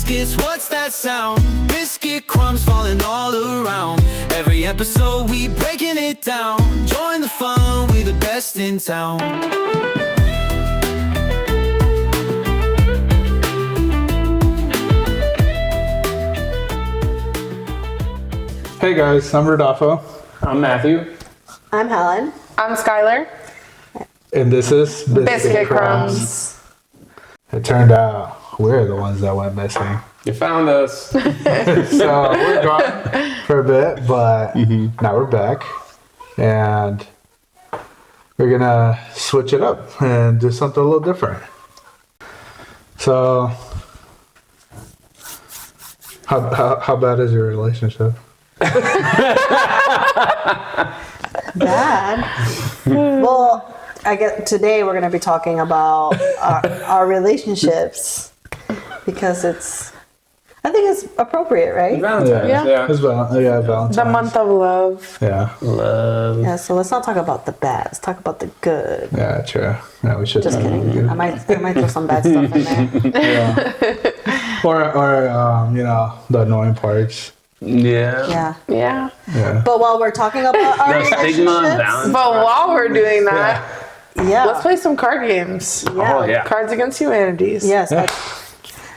biscuits, what's that sound? Biscuit crumbs falling all around. Every episode we breaking it down. Join the fun, we the best in town. Hey guys, I'm Rodolfo. I'm Matthew. I'm Helen. I'm Skylar. And this is Biscuit Crumbs. It turned out we're the ones that went missing. You found us. So we're gone for a bit, but now we're back. And we're gonna switch it up and do something a little different. So how bad is your relationship? Bad. Well, I guess today we're going to be talking about our relationships because I think it's appropriate, right? Valentine's. Yeah. It's Valentine's. The month of love. Yeah. Love. Yeah, so let's not talk about the bad. Let's talk about the good. Yeah, true. Yeah, we should. Just kidding. I might throw some bad stuff in there. Yeah. or the annoying parts. Yeah. Yeah. Yeah. But while we're talking about our The stigma on relationships, Valentine's. But while we're doing that, yeah. let's play some card games. Yeah. Oh, yeah. Cards Against Humanities. Yes. Yeah.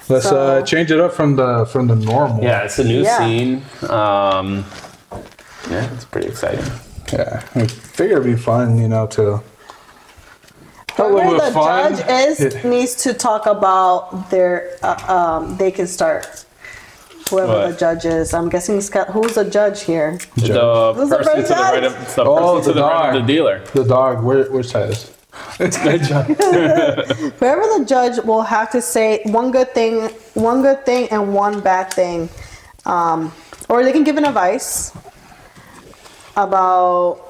Let's So- change it up from the normal. Yeah, it's a new Yeah. scene. Yeah, it's pretty exciting. Yeah. I figure it'd be fun, to have a little Whoever bit the of fun. judge needs to talk about their. They can start. Whoever What? the judge is, I'm guessing who's the judge here? The Who's the person to the first right judge? of the Oh, person to the the right of dog. the dealer. The dog. Which side is? It's good job. Whoever the judge will have to say one good thing, and one bad thing, or they can give an advice about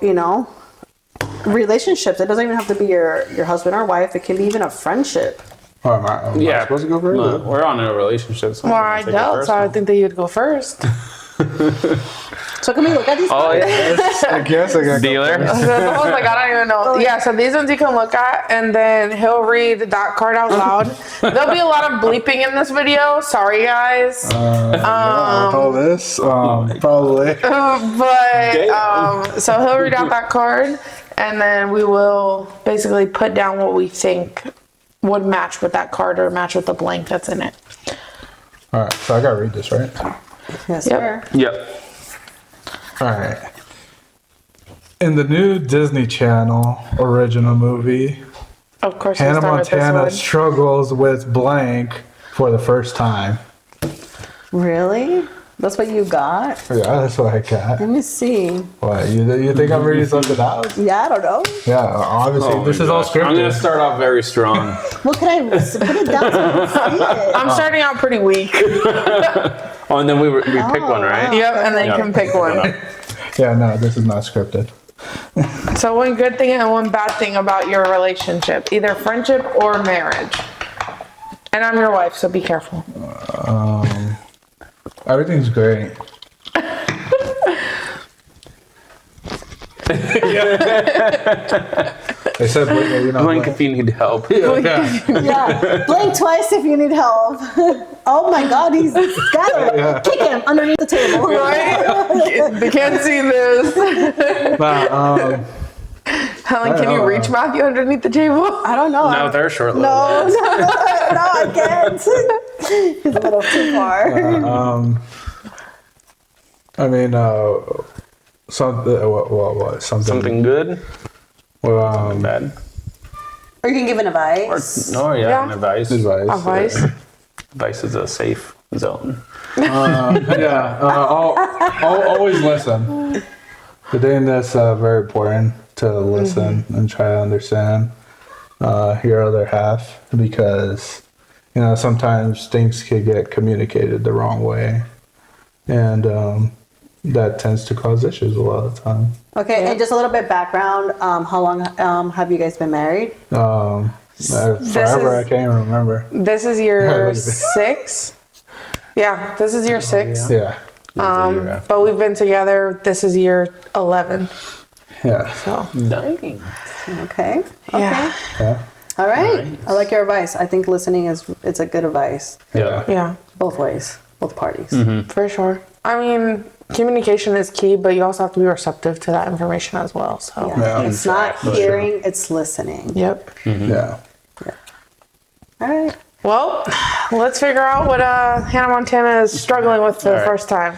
relationships. It doesn't even have to be your husband or wife. It can be even a friendship. Oh, am I Yeah. supposed to go first? No, we're on a relationship. So Well, I'm I gonna take it doubt, so I personal. think that you'd go first. So can we look at these? Oh, cards? yeah. I guess I got Dealer. I was like, I don't even know. Yeah, so these ones you can look at, and then he'll read that card out loud. There'll be a lot of bleeping in this video. Sorry, guys. all this. Probably. But so he'll read out that card, and then we will basically put down what we think would match with that card or match with the blank that's in it. All right. So I gotta read this, right? Yes, Yep. sir. Yep. All right. In the new Disney Channel original movie, Of course, Hannah we'll start with Montana this one. struggles with blank for the first time. Really? That's what you got? Yeah, that's what I got. Let me see. What, you think I'm reading something else? Yeah, I don't know. Yeah, obviously, Oh this my is all gosh. I'm gonna scripted. start off very strong. What can I put it down so I can see it? I'm starting out pretty weak. Oh, and then we pick one, right? Yep, and then you can pick one. Yeah, no, this is not scripted. So one good thing and one bad thing about your relationship, either friendship or marriage. And I'm your wife, so be careful. Everything's great. They said, Blink if you need help. Yeah. Yeah, blink twice if you need help. Oh my God, he's got it. Kick him underneath the table. Right? They can't see this. Nah, Helen, can you reach Matthew underneath the table? I don't know. No, they're short no, lived. no, I can't. He's a little too far. I mean, what? Something good Well, or bad? Or you can give an Or, advice. no, yeah, Yeah. an advice. Advice. Advice is a safe zone. Yeah, always listen. The thing that's very important to listen and try to understand your other half, because sometimes things can get communicated the wrong way, and that tends to cause issues a lot of the time. Okay, and just a little bit background. How long have you guys been married? Forever, I can't even remember. This is your 6th. Yeah, this is your 6th. Yeah, But we've been together. This is year 11. yeah, So Dang. Okay. yeah, yeah. All right. I like your advice. I think listening it's a good advice. Yeah. yeah. both ways, both parties. For sure. I mean, communication is key, but you also have to be receptive to that information as well. So, Yeah. Yeah. It's not hearing, it's listening. yep. Yeah. All right. Well, let's figure out what Hannah Montana is struggling with for the first time.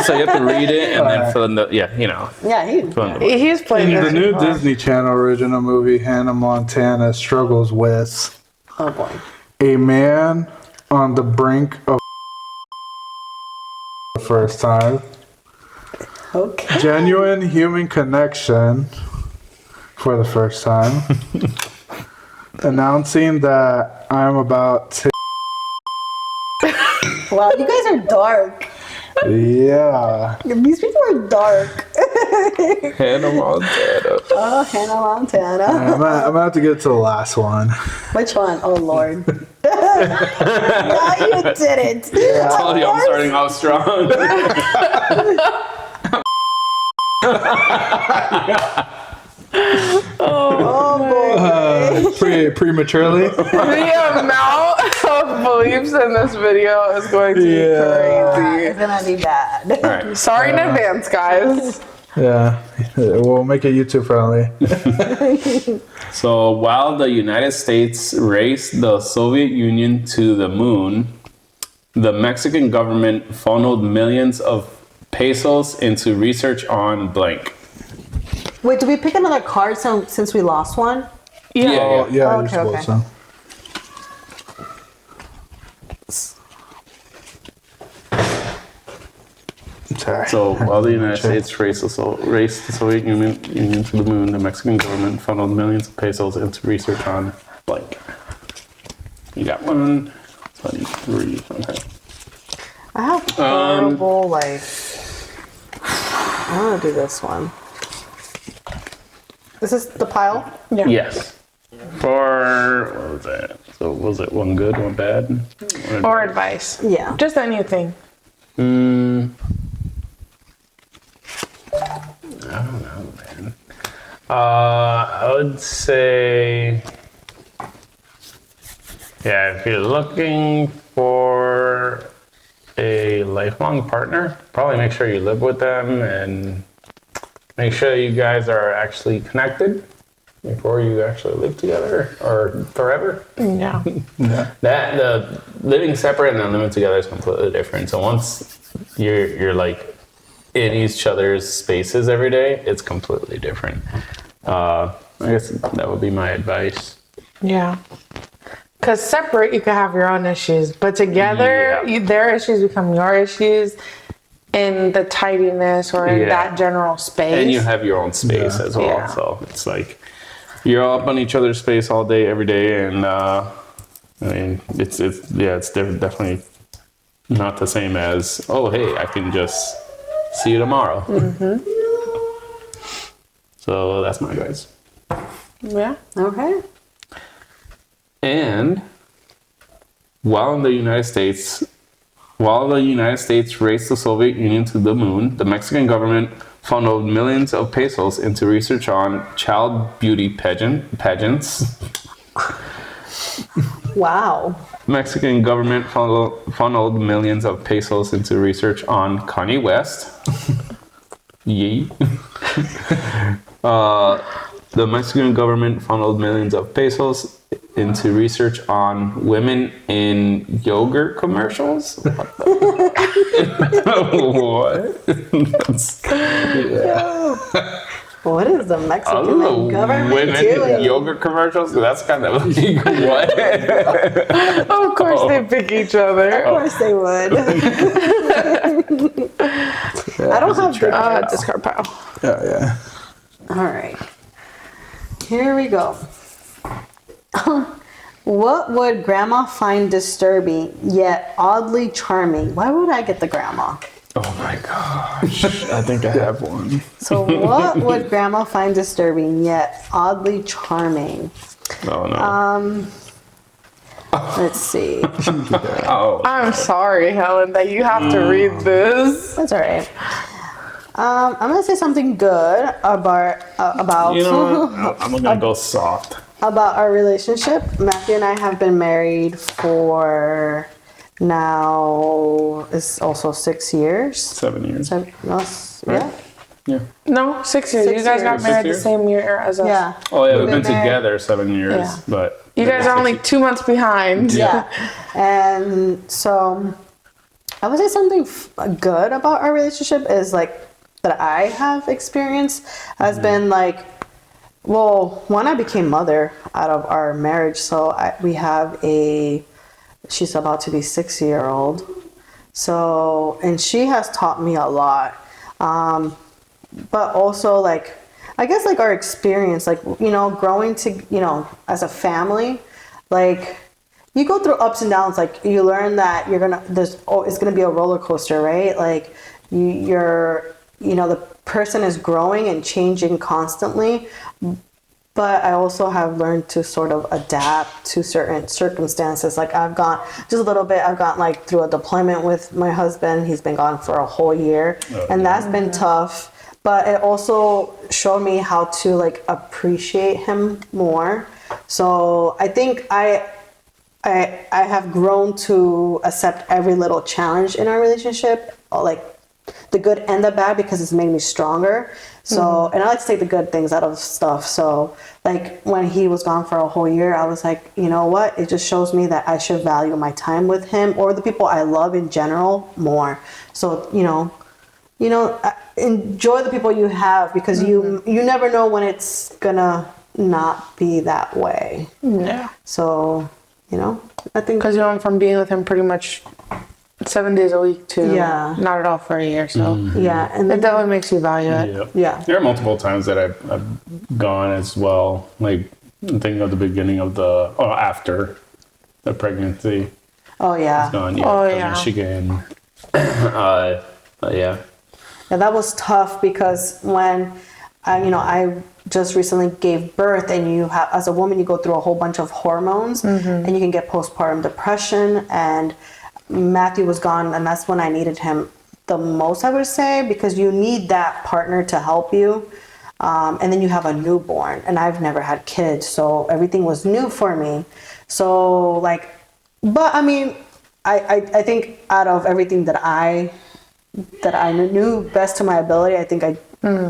So you have to read it and then fill in the Yeah, fill in the He's playing In this the new before. Disney Channel original movie, Hannah Montana struggles with oh boy. a man on the brink of the first time, Okay. genuine human connection for the first time, announcing that I'm about to. Wow, you guys are dark. Yeah. These people are dark. Hannah Montana. Oh, Hannah Montana. I'm gonna have to get to the last one. Which one? Oh, Lord. No, you didn't. I told you I'm starting off strong. Oh, boy. Prematurely. The amount of beliefs in this video is going to be crazy. It's gonna be bad. All right. Sorry in advance, guys. Yeah, we'll make it YouTube friendly. So while the United States raced the Soviet Union to the moon, the Mexican government funneled millions of pesos into research on blank. Wait, do we pick another card since we lost one? Yeah. Oh, yeah, Okay, you're okay. supposed to. Sorry. So while the United States raced the Soviet Union to the moon, the Mexican government funneled millions of pesos into research on blank. You got one, 23. Okay. I have horrible, like... I want to do this one. Is this the pile? Yeah. Yes. For, what was that? So was it one good, one bad? Or advice. Yeah. Just anything. I don't know, man. I would say, yeah, if you're looking for a lifelong partner, probably make sure you live with them and make sure you guys are actually connected before you actually live together or forever. Yeah. That the living separate and then living together is completely different. So once you're like in each other's spaces every day, it's completely different. I guess that would be my advice. Yeah. Because separate, you can have your own issues, but together, Yeah. their issues become your issues in the tidiness or in Yeah. that general space. And you have your own space as well. Yeah. So it's like you're up on each other's space all day, every day, and I mean, it's definitely not the same as, oh, hey, I can just see you tomorrow. So that's my advice. Yeah. Okay. And while the United States raced the Soviet Union to the moon, the Mexican government funneled millions of pesos into research on child beauty pageants. Wow. Mexican government funneled millions of pesos into research on Kanye West. Yay. The Mexican government funneled millions of pesos into research on women in yogurt commercials. What? What is the Mexican government women doing? in yogurt commercials? That's kind of like, what? Of course, they pick each other. Of course they would. I don't have Discard pile. Yeah. All right. Here we go. What would grandma find disturbing yet oddly charming? Why would I get the grandma? Oh my gosh. I think I have one. So what would grandma find disturbing yet oddly charming? Oh no. Let's see. Oh. I'm sorry, Helen, that you have to read this. That's all right. I'm gonna say something good about You know what? I'm gonna go soft. about our relationship. Matthew and I have been married for now is also 6 years. 7 years. Yeah. Yeah. No, 6 years. 6 You guys got years. married the 6 same year as us. Yeah. Oh yeah, we've been been married- together 7 years, Yeah. but You guys are only 2 months behind. Yeah. And so I would say something good about our relationship is like that I have experienced has been like, well, one, I became mother out of our marriage. So we have she's about to be 6-year-old. So, and she has taught me a lot. But also like, I guess like our experience, like, you know, growing to, you know, as a family, like you go through ups and downs. Like you learn that it's gonna be a roller coaster, right? Like the person is growing and changing constantly. But I also have learned to sort of adapt to certain circumstances. Like I've gone like through a deployment with my husband. He's been gone for a whole year, and that's been tough. But it also showed me how to like appreciate him more. So I think I have grown to accept every little challenge in our relationship, like the good and the bad, because it's made me stronger. So, and I like to take the good things out of stuff. So like when he was gone for a whole year, I was like, you know what? It just shows me that I should value my time with him or the people I love in general more. So, enjoy the people you have, because you never know when it's gonna not be that way. Yeah. So, I think Because you went from being with him pretty much 7 days a week to Yeah. not at all for a year. So yeah, and it then definitely makes you value it. yeah. There are multiple times that I've gone as well. Like I'm thinking of the beginning of after the pregnancy. Oh yeah. Gone. Yeah. Oh, to yeah. Michigan. Yeah. Yeah, that was tough because when I just recently gave birth, and you have, as a woman, you go through a whole bunch of hormones, and you can get postpartum depression. And Matthew was gone, and that's when I needed him the most, I would say, because you need that partner to help you. And then you have a newborn, and I've never had kids, so everything was new for me. So but I mean, I think out of everything that I knew best to my ability, I think I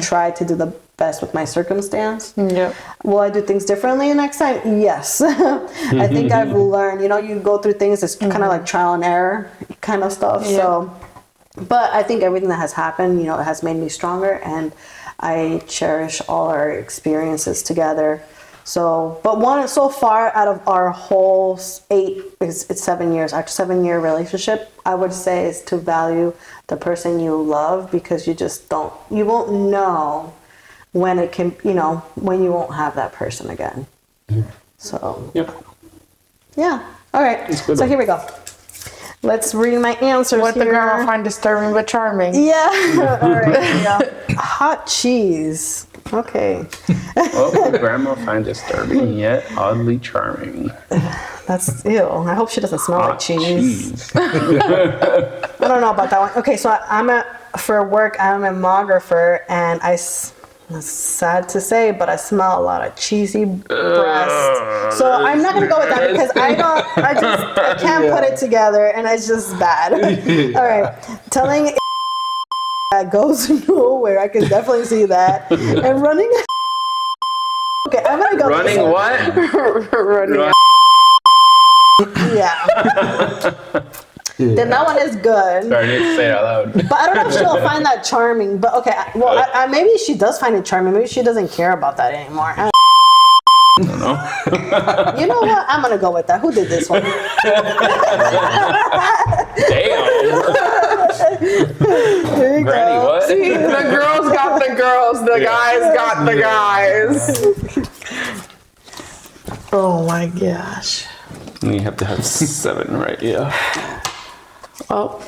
tried to do the best with my circumstance. Yep. Will I do things differently next time? Yes. I think I've learned, you go through things, it's kind of like trial and error kind of stuff. Yeah. So, but I think everything that has happened, it has made me stronger, and I cherish all our experiences together. So, but so far out of our whole it's 7 years, our 7-year relationship, I would say, is to value the person you love, because you won't know when it can, when you won't have that person again. So, Yep. yeah. All right. good So one. here we go. Let's read my answers What here. the grandma find disturbing but charming. Yeah. All right. Here we go. Hot cheese. Okay. Oh, grandma find disturbing yet oddly charming. That's ew. I hope she doesn't smell like Hot cheese. I don't know about that one. Okay, so for work, I'm a mammographer, and it's sad to say, but I smell a lot of cheesy breast. So I'm not gonna go with that, because I can't put it together, and it's just bad. All right, telling that goes nowhere. I can definitely see that. And running. Okay, I'm gonna go. with Running this one. what? Running. Yeah. Then that one is good. Sorry, I need to say it out loud. But I don't know if she'll find that charming. But okay, well, maybe she does find it charming. Maybe she doesn't care about that anymore. I don't know. You know what? I'm gonna go with that. Who did this one? Damn. Here you Granny, go. what? See, the girls got the girls, the guys got the guys. Oh my gosh. You have to have 7, right? Yeah. Well,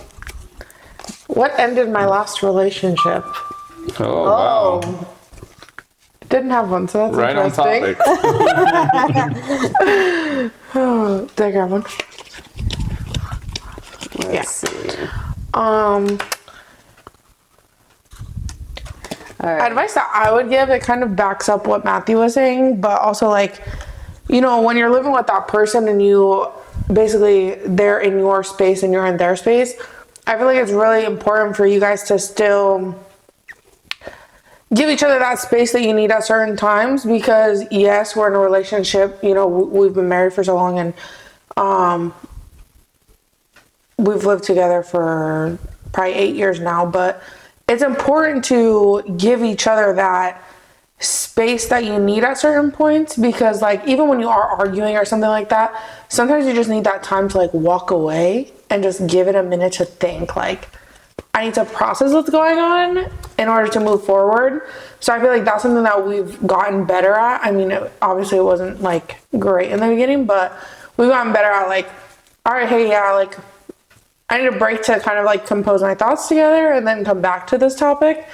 what ended my last relationship? Oh, wow. Didn't have one, so that's Right on interesting. topic. Oh, did I grab one? Let's see. All right. Advice that I would give, it kind of backs up what Matthew was saying, but also when you're living with that person and you basically they're in your space and you're in their space, I feel like it's really important for you guys to still give each other that space that you need at certain times, because yes, we're in a relationship, you know, we've been married for so long, and we've lived together for probably 8 years now, but it's important to give each other that space that you need at certain points, because like even when you are arguing or something like that, sometimes you just need that time to like walk away and just give it a minute to think, like, I need to process what's going on in order to move forward. So I feel like that's something that we've gotten better at. I mean, obviously it wasn't like great in the beginning, but we've gotten better at like, all right, hey, yeah, like I need a break to kind of like compose my thoughts together and then come back to this topic.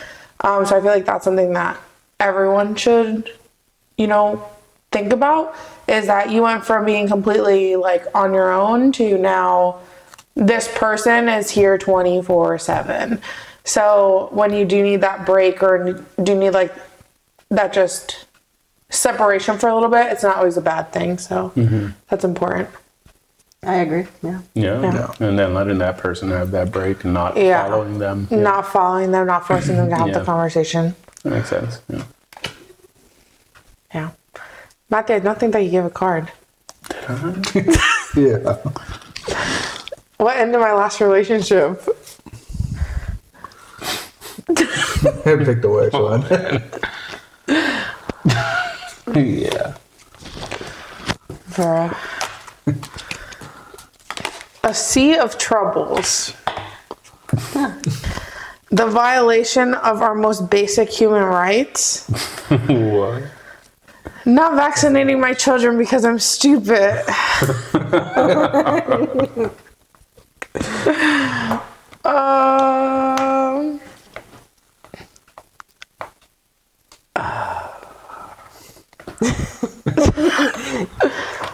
So I feel like that's something that everyone should, you know, think about, is that you went from being completely like on your own to now this person is here 24/7. So when you do need that break or do need like that just separation for a little bit, it's not always a bad thing. So that's important. I agree. Yeah. Yeah. And then letting that person have that break and not following them. Not following them, not forcing them to have the conversation. That makes sense. Yeah. Yeah. Matthew, I don't think that you gave a card. Yeah. What ended my last relationship? I picked the worst one. Yeah. Bruh. A sea of troubles. The violation of our most basic human rights. What? Not vaccinating my children because I'm stupid.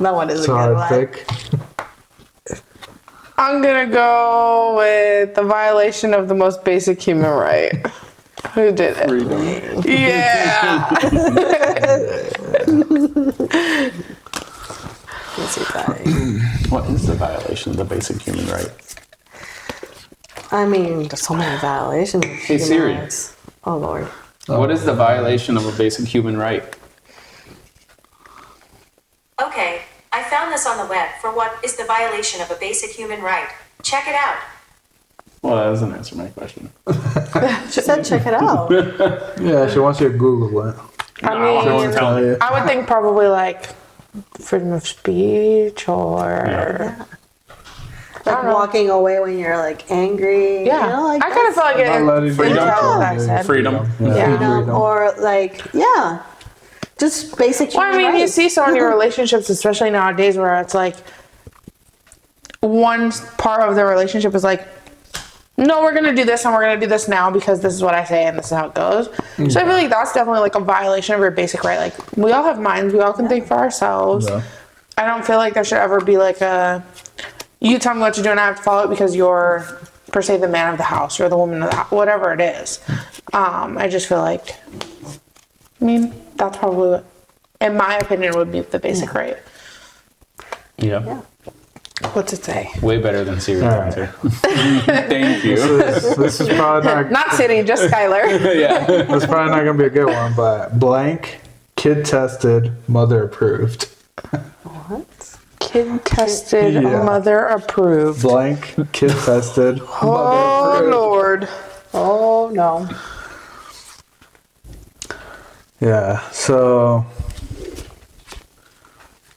That one is a So good I one. pick. I'm gonna go with the violation of the most basic human right. Who did it? Freedom. Yeah. Let's see that. What is the violation of the basic human right? I mean, there's so many violations. Of Hey, human Siri. rights. Oh Lord. What is the violation of a basic human right? Okay, I found this on the web for what is the violation of a basic human right. Check it out. Well, that doesn't answer my question. She said, check it out. Yeah, she wants you to Google it. I want mean, to tell me. I would think probably like freedom of speech or Like walking away when you're like angry. yeah. You know, like I kind of feel like Not letting it. freedom Freedom. control I you. said. Freedom. Yeah. freedom, or like, yeah, just basic Well, human I mean, you rights. see so many relationships, especially nowadays, where it's like one part of the relationship is like, no, we're gonna do this and we're gonna do this now because this is what I say and this is how it goes. So I feel like that's definitely like a violation of your basic right. Like, we all have minds, we all can think for ourselves. Yeah. I don't feel like there should ever be like a, you tell me what to do and I have to follow it because you're per se the man of the house or the woman of the house, whatever it is. I just feel like, I mean, that's probably what, in my opinion, would be the basic right. Yeah. What's it say? Way better than Siri's All right. answer. Thank you. This is probably not. Not City, just Skylar. Yeah. This is probably not gonna be a good one, but blank, kid tested, mother approved. Kid tested, Yeah. mother approved. Blank, kid tested, mother Oh approved. Lord. Oh no. Yeah, so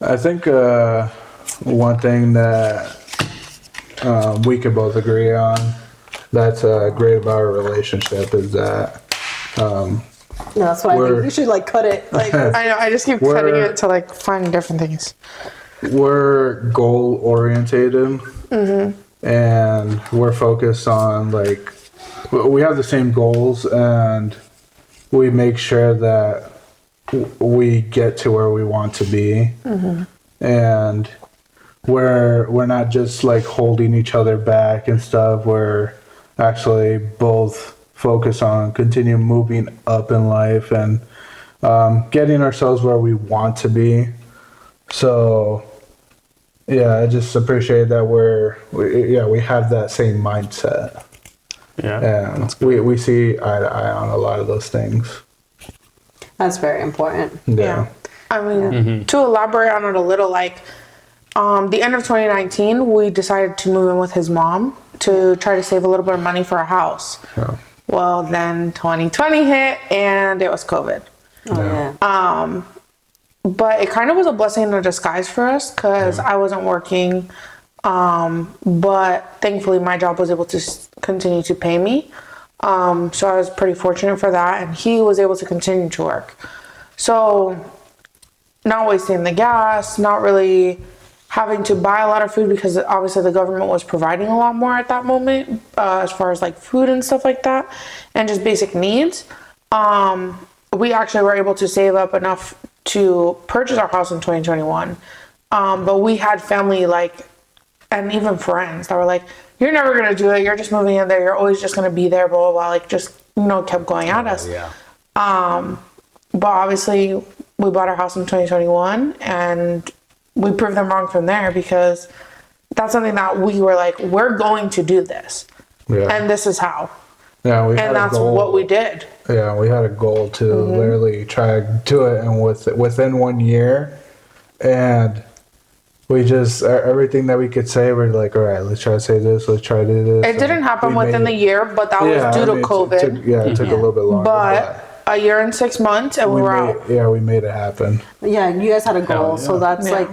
I think one thing that we could both agree on that's great about our relationship is that No, that's what I We're- think. You should like cut it. Like, I know, I just keep We're- cutting it to like find different things. we're goal orientated and we're focused on like we have the same goals and we make sure that we get to where we want to be and we're not just like holding each other back and stuff. We're actually both focused on continuing moving up in life and getting ourselves where we want to be. So I just appreciate that we have that same mindset. Yeah. And we see eye to eye on a lot of those things. That's very important. Yeah. I mean, to elaborate on it a little, like, the end of 2019, we decided to move in with his mom to try to save a little bit of money for a house. Yeah. Well, then 2020 hit and it was COVID. Oh, yeah. But it kind of was a blessing in disguise for us because I wasn't working. But thankfully my job was able to continue to pay me. So I was pretty fortunate for that. And he was able to continue to work. So not wasting the gas, not really having to buy a lot of food because obviously the government was providing a lot more at that moment, as far as like food and stuff like that and just basic needs. We actually were able to save up enough to purchase our house in 2021. But we had family and even friends that were like, you're never going to do it. You're just moving in there. You're always just going to be there, blah, blah, blah. Like just, kept going at us. Yeah. But obviously we bought our house in 2021 and we proved them wrong from there because that's something that we were like, we're going to do this. Yeah. And this is how. Yeah, we had And a that's goal. what we did. Yeah, we had a goal to literally try to do it, and within 1 year, and we just everything that we could say, we're like, all right, let's try to say this, let's try to do this. It didn't happen We within the made- year, but that was due to COVID. It took a little bit longer, But a year and 6 months and we were out. we made it happen. Yeah, you guys had a goal, yeah. so that's Yeah.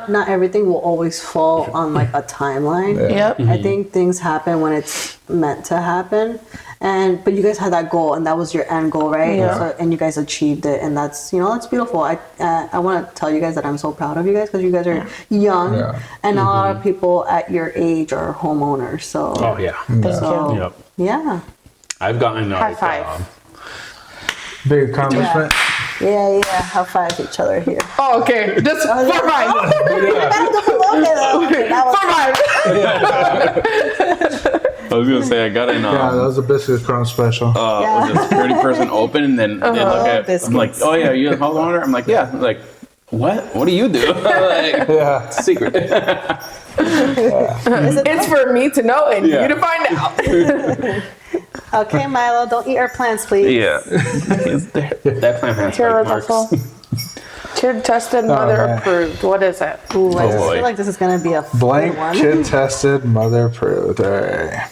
not everything will always fall on like a timeline. Yep. I think things happen when it's meant to happen, but you guys had that goal, and that was your end goal, right? Yeah. So, and you guys achieved it, and that's that's beautiful. I want to tell you guys that I'm so proud of you guys because you guys are young, Yeah. and not a lot of people at your age are homeowners. So, Oh yeah. Thank so you. Yep. yeah, I've gotten High five. Big accomplishment. yeah, high five each other here. Oh, okay. Just Oh, yeah. 4-5. I was gonna say I got in. Yeah, that was a biscuit crumb special. Was a security person open, and then they look at. I'm like, biscuits. oh yeah, you're the homeowner. I'm like, yeah. I'm like, what? What do you do? Like, Yeah. it's a secret. It's for me to know and Yeah. you to find out. Okay, Milo, don't eat our plants, please. Yeah. That plant has Here bite are the marks. full. Kid tested, mother man. approved. What is it? Ooh, I just boy. feel like this is gonna be a Blank good one. kid tested, mother approved. All right.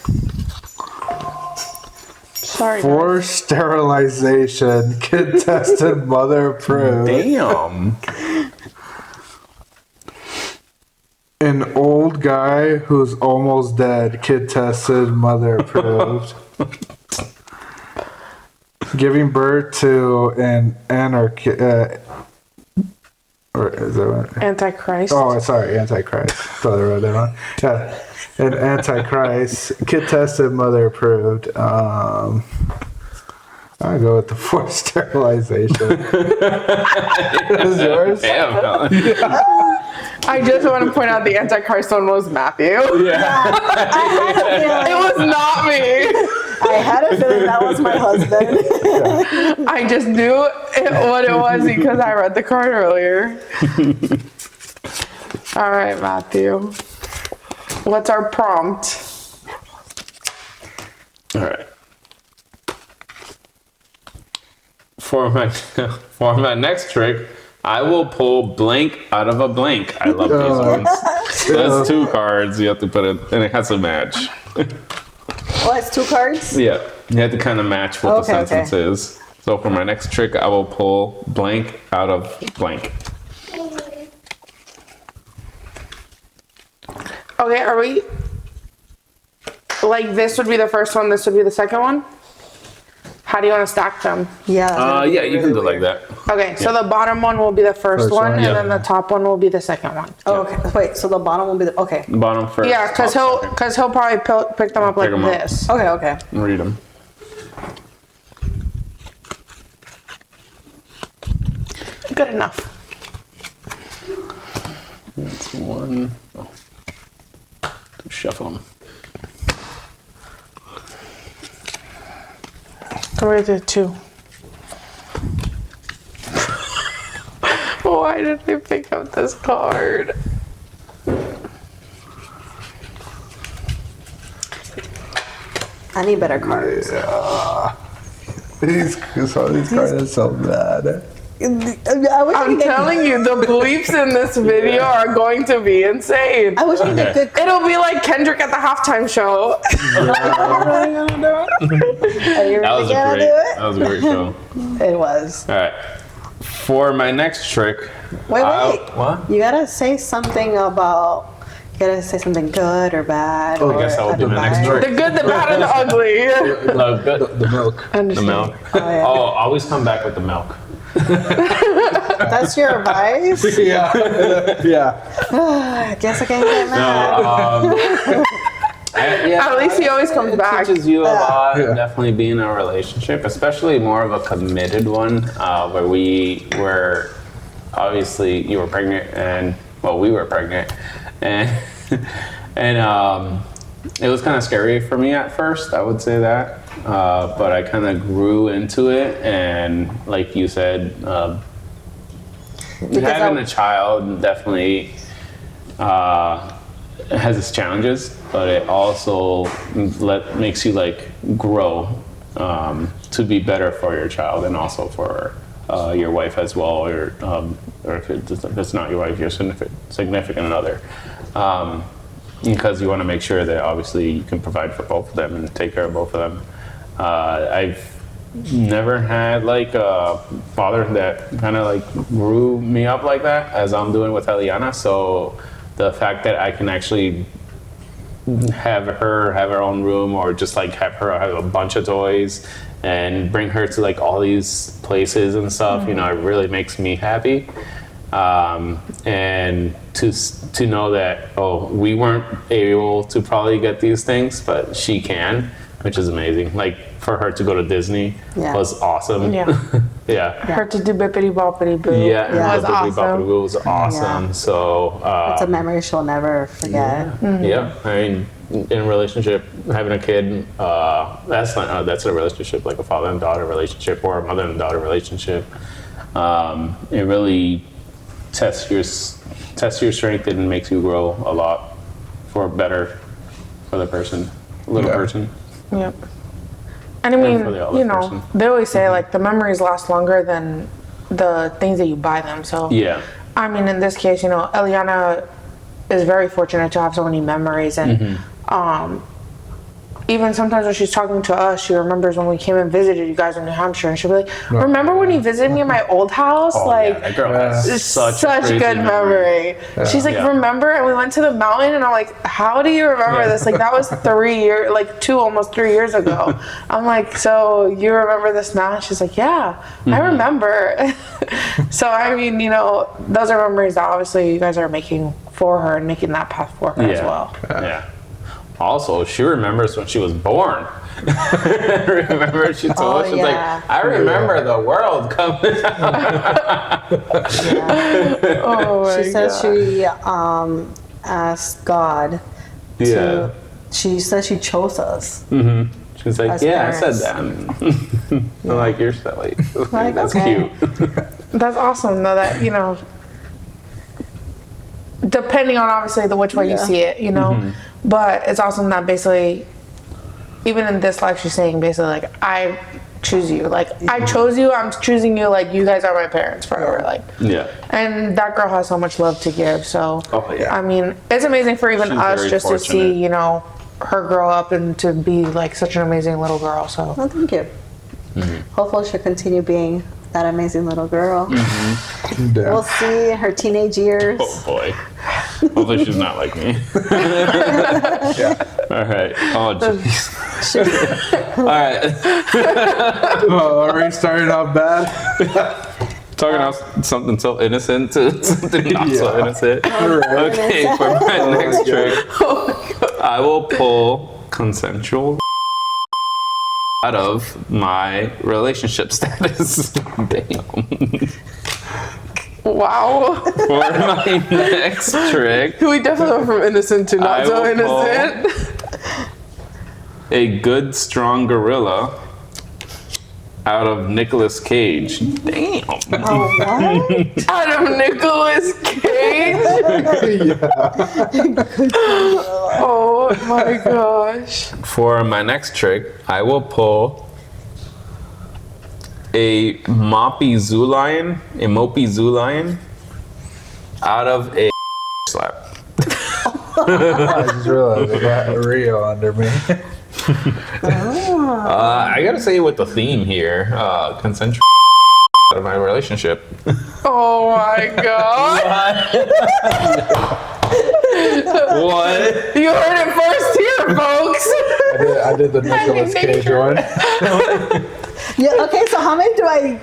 Sorry. For sterilization, kid tested, mother approved. Damn. An old guy who's almost dead, kid tested, mother approved. Giving birth to an anarchy. Or is that what? Antichrist. Oh, sorry, Antichrist. Thought I wrote that wrong. Yeah, an Antichrist, kid tested, mother approved. I'll go with the forced sterilization. Is yours? Damn. I just want to point out the Antichrist one was Matthew. Yeah. It was not me. I had a feeling that was my husband. I just knew what it was because I read the card earlier. All right, Matthew. What's our prompt? All right. For my next trick, I will pull blank out of a blank. I love these ones. That's 2 cards. You have to put it, and it has to match. Oh, it's 2 cards? Yeah, you have to kind of match what the Okay, sentence is. So for my next trick, I will pull blank out of blank. Okay, are we like this would be the first one, this would be the second one? How do you want to stack them? Yeah. that's gonna be Yeah, you can do it like that. Okay, so the bottom one will be the first one, and yeah. then the top one will be the second one. Oh, okay. Wait, so the bottom will be the. Okay. Bottom first. Yeah, because top he'll probably pick them up like Pick 'em up. this. Okay, okay. second. Read them. Good enough. That's 1. Oh. Shuffle them. Where are the 2? Why did I pick up this card? I need better cards. These cards are so bad. I wish I I'm could get, telling you, the bleeps in this video are going to be insane. I wish I could get good cards. It'll be like Kendrick at the halftime show. Are you really That was gonna a great. do it? That was a great show. It was. All right. For my next trick. Wait. What? You gotta say something about. You gotta say something good or bad. I guess that would be my next trick. The good, the bad, and the ugly. No, good. The milk. The milk. yeah. Oh, always come back with the milk. That's your advice? Yeah. Yeah. I guess I can't get mad. At least he always comes back. It teaches you a lot. Yeah. Definitely being in a relationship, especially more of a committed one, where we were obviously you were pregnant and we were pregnant, and it was kind of scary for me at first. I would say that, but I kind of grew into it, and like you said, having a child definitely has its challenges, but it also makes you like grow to be better for your child and also for your wife as well, or if it's not your wife, your significant other, because you want to make sure that obviously you can provide for both of them and take care of both of them. I've never had like a father that kind of like grew me up like that as I'm doing with Eliana, so the fact that I can actually have her own room, or just like have her have a bunch of toys and bring her to like all these places and stuff, you know, it really makes me happy. And to know that, we weren't able to probably get these things, but she can, which is amazing. Like for her to go to Disney was awesome. Yeah. Yeah. Her to do bippity boppity boo Yeah, was awesome. It was awesome. Yeah. So It's a memory she'll never forget. yeah, I mean, in a relationship, having a kid, that's a relationship, like a father and daughter relationship or a mother and daughter relationship. It really tests your strength and makes you grow a lot for better for the person, little person. Yep. And I mean, for the other you know, person. they always say like the memories last longer than the things that you buy them. So Yeah. I mean, in this case, you know, Eliana is very fortunate to have so many memories, and even sometimes when she's talking to us, she remembers when we came and visited you guys in New Hampshire, and she'll be like, "Remember when you visited me at my old house?" That girl has It's such such a crazy good memory. She's like, Yeah. "Remember?" And we went to the mountain, and I'm like, "How do you remember this? Like that was almost 3 years ago." I'm like, "So you remember this now?" She's like, "Yeah, I remember." So I mean, you know, those are memories that obviously you guys are making for her and making that path for her as well. Yeah. Also, she remembers when she was born. Remember, she told us, she was like, I remember the world coming out. Oh my She said she asked God to. She said she chose us. She's like, As yeah, parents. I said that. I'm like, you're silly. Like, That's okay. cute. That's awesome though, that, you know, depending on obviously which way you see it, you know, but it's awesome that basically, even in this life, she's saying basically like, I choose you, like I chose you, I'm choosing you, like you guys are my parents forever, like. Yeah. And that girl has so much love to give, so Yeah. I mean, it's amazing for even She's us very just to see, fortunate. you know, her grow up and to be like such an amazing little girl. So Well, thank you. Hopefully she'll continue being that amazing little girl. We'll see her teenage years. Oh boy. Hopefully she's not like me. All right. Oh jeez. All right. Already started off bad. Talking about something so innocent to something not so innocent. Alright. Okay, for my next trick, I will pull consensual out of my relationship status. Damn. wow. For my next trick, We definitely went from innocent to not I so will pull- innocent. a good, strong gorilla out of Nicolas Cage. Damn. Oh, what? Out of Nicolas Cage. Oh Oh my gosh. For my next trick, I will pull a mopey zoo lion out of a slap. I just realized I got Rio under me. I gotta say with the theme here, consensual out of my relationship. Oh my god. What? You heard it first here, folks. I did the Nicolas Cage one. Yeah. Okay. So how many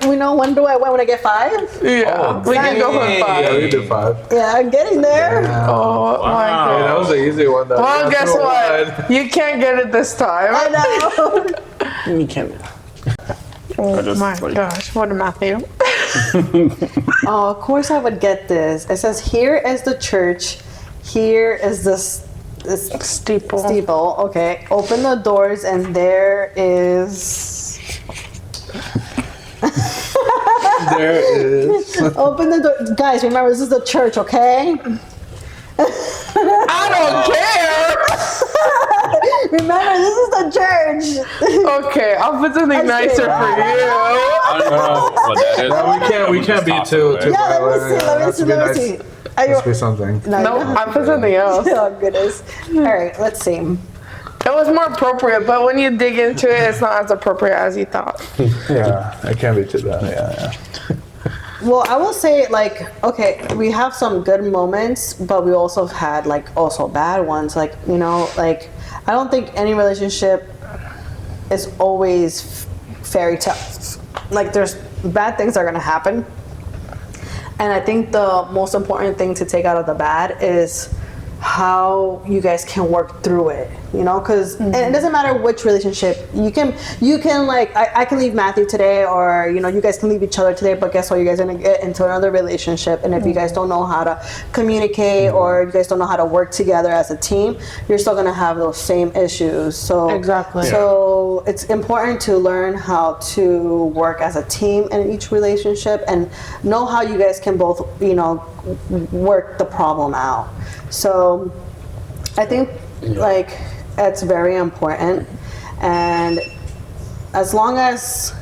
when do I want to get 5? Yeah. We can go for Yeah, 5. we did 5. Yeah, I'm getting there. Oh my Hey, god. that was an easy one though. Well, That's guess so what? bad. You can't get it this time. I know. You can't. Oh just, my like- gosh. What a Matthew. Oh, of course I would get this. It says, here is the church. Here is this Steeple. steeple. Okay. Open the doors and there is... There it is. Open the door. Guys, remember, this is the church, okay? I don't Remember, this is the church. care. Okay, I'll put something I'm nicer kidding. for you. I don't know what that is. No, we can't be too Yeah, let me see. Let me see. Are you... Must be something. No, No, I put something else. Oh, goodness. All right, let's see. It was more appropriate, but when you dig into it, it's not as appropriate as you thought. Yeah, it can't be too bad. Yeah. Well, I will say, like, okay, we have some good moments, but we also have had, like, also bad ones. Like, you know, like, I don't think any relationship is always fairy tale. Like, there's bad things that are going to happen. And I think the most important thing to take out of the bad is how you guys can work through it, you know, because and it doesn't matter which relationship you can like I can leave Matthew today, or you know, you guys can leave each other today, but guess what, you guys are gonna get into another relationship, and if you guys don't know how to communicate or you guys don't know how to work together as a team, you're still gonna have those same issues. So Exactly. so it's important to learn how to work as a team in each relationship and know how you guys can both, you know, work the problem out. So I think like it's very important, and as long as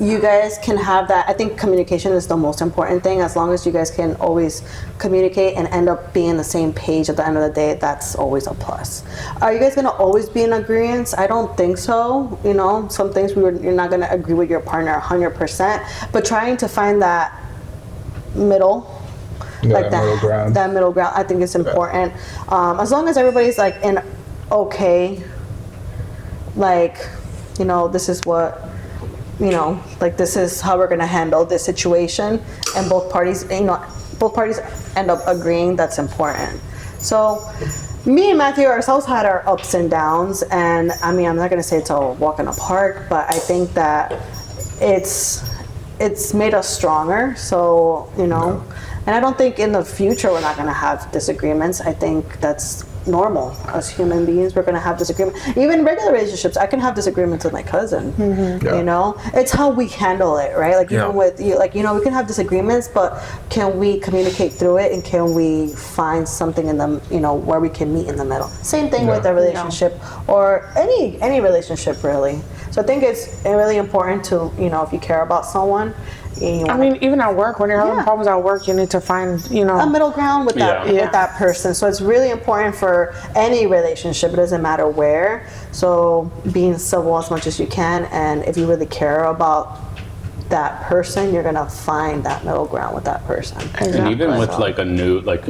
you guys can have that, I think communication is the most important thing. As long as you guys can always communicate and end up being the same page at the end of the day, that's always a plus. Are you guys gonna always be in agreement? I don't think so. You know, some things you're not gonna agree with your partner 100%, but trying to find that middle, like That middle ground. that middle ground, I think is important. As long as everybody's like in okay, like, you know, this is what, you know, like this is how we're gonna handle this situation, and both parties, you know, both parties end up agreeing, that's important. So me and Matthew ourselves had our ups and downs, and I mean, I'm not gonna say it's a walk in the park, but I think that it's made us stronger. So, you know, and I don't think in the future we're not going to have disagreements. I think that's normal. As human beings, we're going to have disagreements. Even regular relationships, I can have disagreements with my cousin. Yeah. You know, it's how we handle it, right? Like Yeah. even with you, like, you know, we can have disagreements, but can we communicate through it, and can we find something in the, you know, where we can meet in the middle? Same thing with a relationship or any relationship really. So I think it's really important to, you know, if you care about someone, you I mean, even at work, when you're having Yeah. problems at work, you need to find, you know, a middle ground with that Yeah. with that person. So it's really important for any relationship. It doesn't matter where. So being civil as much as you can, and if you really care about that person, you're gonna find that middle ground with that person. And even with So- like a new, like,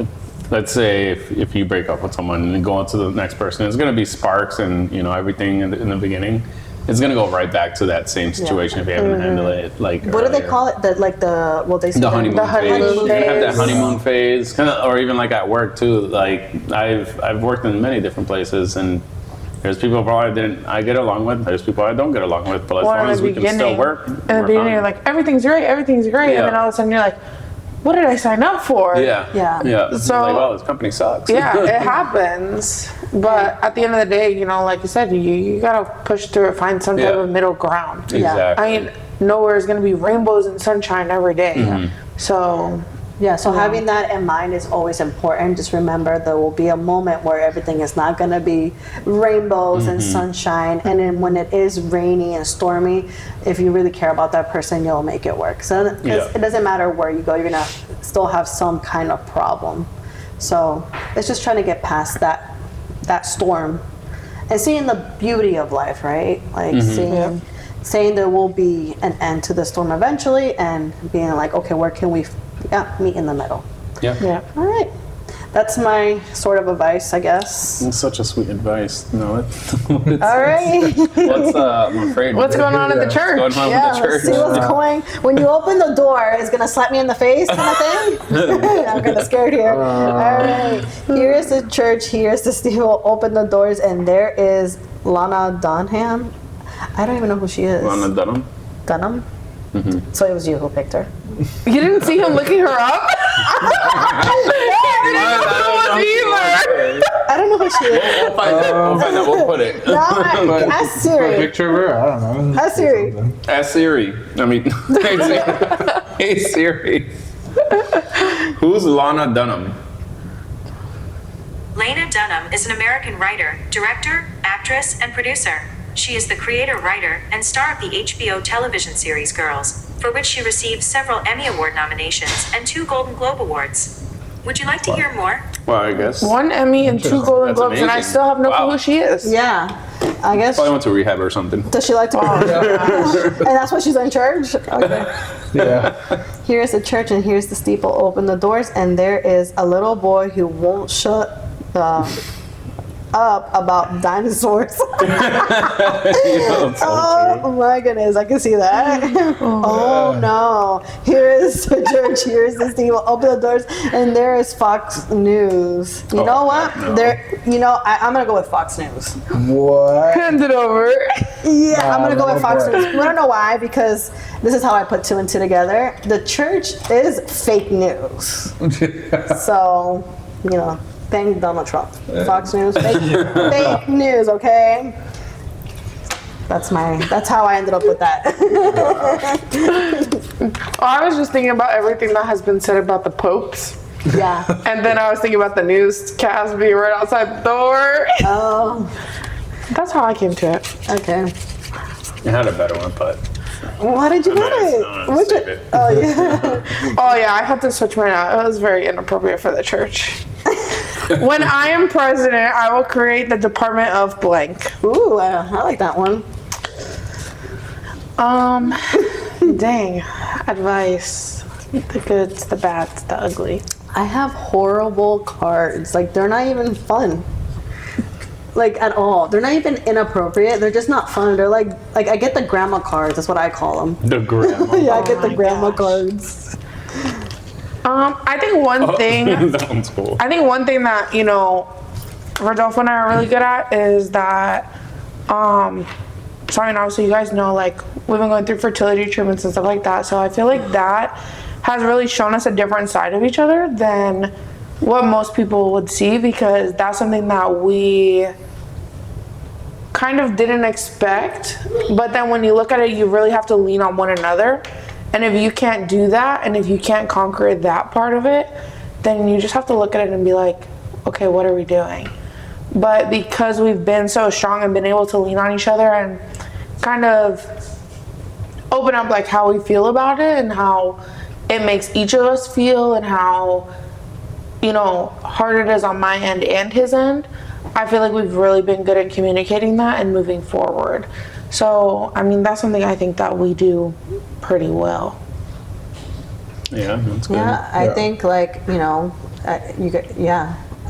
let's say if you break up with someone and go on to the next person, it's going to be sparks and, you know, everything in the beginning. It's going to go right back to that same situation if you haven't handled it like What do they earlier. call it? They say The honeymoon phase. honeymoon You're gonna have that phase. honeymoon phase, kind of, or even like at work too. Like I've worked in many different places, and there's people probably I get along with. There's people I don't get along with, but as Well, long in as the we can still beginning, work, in the we're beginning, fine. you're like, everything's great, and Yeah. then all of a sudden you're like, what did I sign up for? yeah, Yeah. So- like, well, this company sucks. Yeah, it happens. But at the end of the day, you know, like you said, you gotta push through it, find some type Yeah. of middle ground. Exactly. I mean, nowhere is gonna be rainbows and sunshine every day. Mm-hmm. So Yeah, so having that in mind is always important. Just remember there will be a moment where everything is not going to be rainbows and sunshine. And then when it is rainy and stormy, if you really care about that person, you'll make it work. So it doesn't matter where you go, you're going to still have some kind of problem. So it's just trying to get past that storm and seeing the beauty of life, right? Like saying there will be an end to the storm eventually and being like, okay, where can we meet in the middle? Yeah. All right. That's my sort of advice, I guess. That's such a sweet advice. No, All right. I'm afraid. What's going on at the church? What's going on Yeah, with the let's church? see what's going. When you open the door, it's gonna slap me in the face, kind of thing. I'm gonna scared here. All right. Here is the church. Here's the steeple. Open the doors, and there is Lana Dunham. I don't even know who she is. Lana Dunham. Dunham. So it was you who picked her. You didn't see him looking her up? I don't know who she is. We'll find that. We'll put it. No, ask A Siri. picture of her? I don't know. Ask Siri. Ask Siri. I mean, hey Siri. Who's Lana Dunham? Lena Dunham is an American writer, director, actress, and producer. She is the creator, writer, and star of the HBO television series Girls, for which she received several Emmy Award nominations and 2 Golden Globe Awards. Would you like to hear more? Well, I guess. 1 Emmy and 2 Golden That's Globes, and I amazing. still have no Wow. clue who she is. Yeah, I guess. Probably went to rehab or something. Does she like to? And that's why she's in church. Okay. Yeah. Here's the church, and here's the steeple. Open the doors, and there is a little boy who won't shut up about dinosaurs. Oh my goodness, I can see that. Oh no. Here is the church, here is the steeple. Open the doors, and there is Fox News. You know what? no. I'm gonna go with Fox News. What? Hand it over. Yeah, I'm gonna go with Fox boy. News. I don't know why, because this is how I put 2 and 2 together. The church is fake news. So, thank Donald Trump. Fox News, fake news, okay? That's how I ended up with that. I was just thinking about everything that has been said about the popes. Yeah. And then I was thinking about the newscast being right outside the door. Oh, That's how I came to it. okay. I had a better one, but Why did you I'm get gonna it? save it. Oh, yeah. Oh yeah, I had to switch mine out. It was very inappropriate for the church. When I am president, I will create the Department of Blank. Ooh, I like that one. Dang. Advice. The goods, the bads, the ugly. I have horrible cards. Like, they're not even fun. Like, at all. They're not even inappropriate. They're just not fun. They're like I get the grandma cards. That's what I call them. the grandma. Yeah, I get the my grandma gosh. cards. I think one thing That one's cool. I think one thing that, Rodolfo and I are really good at is that, obviously you guys know, like, we've been going through fertility treatments and stuff like that. So I feel like that has really shown us a different side of each other than what most people would see, because that's something that we kind of didn't expect. But then when you look at it, you really have to lean on one another. And if you can't do that, and if you can't conquer that part of it, then you just have to look at it and be like, okay, what are we doing? But because we've been so strong and been able to lean on each other and kind of open up like how we feel about it and how it makes each of us feel and how, hard it is on my end and his end, I feel like we've really been good at communicating that and moving forward. So, that's something I think that we do pretty well. Yeah, that's good. Yeah, I think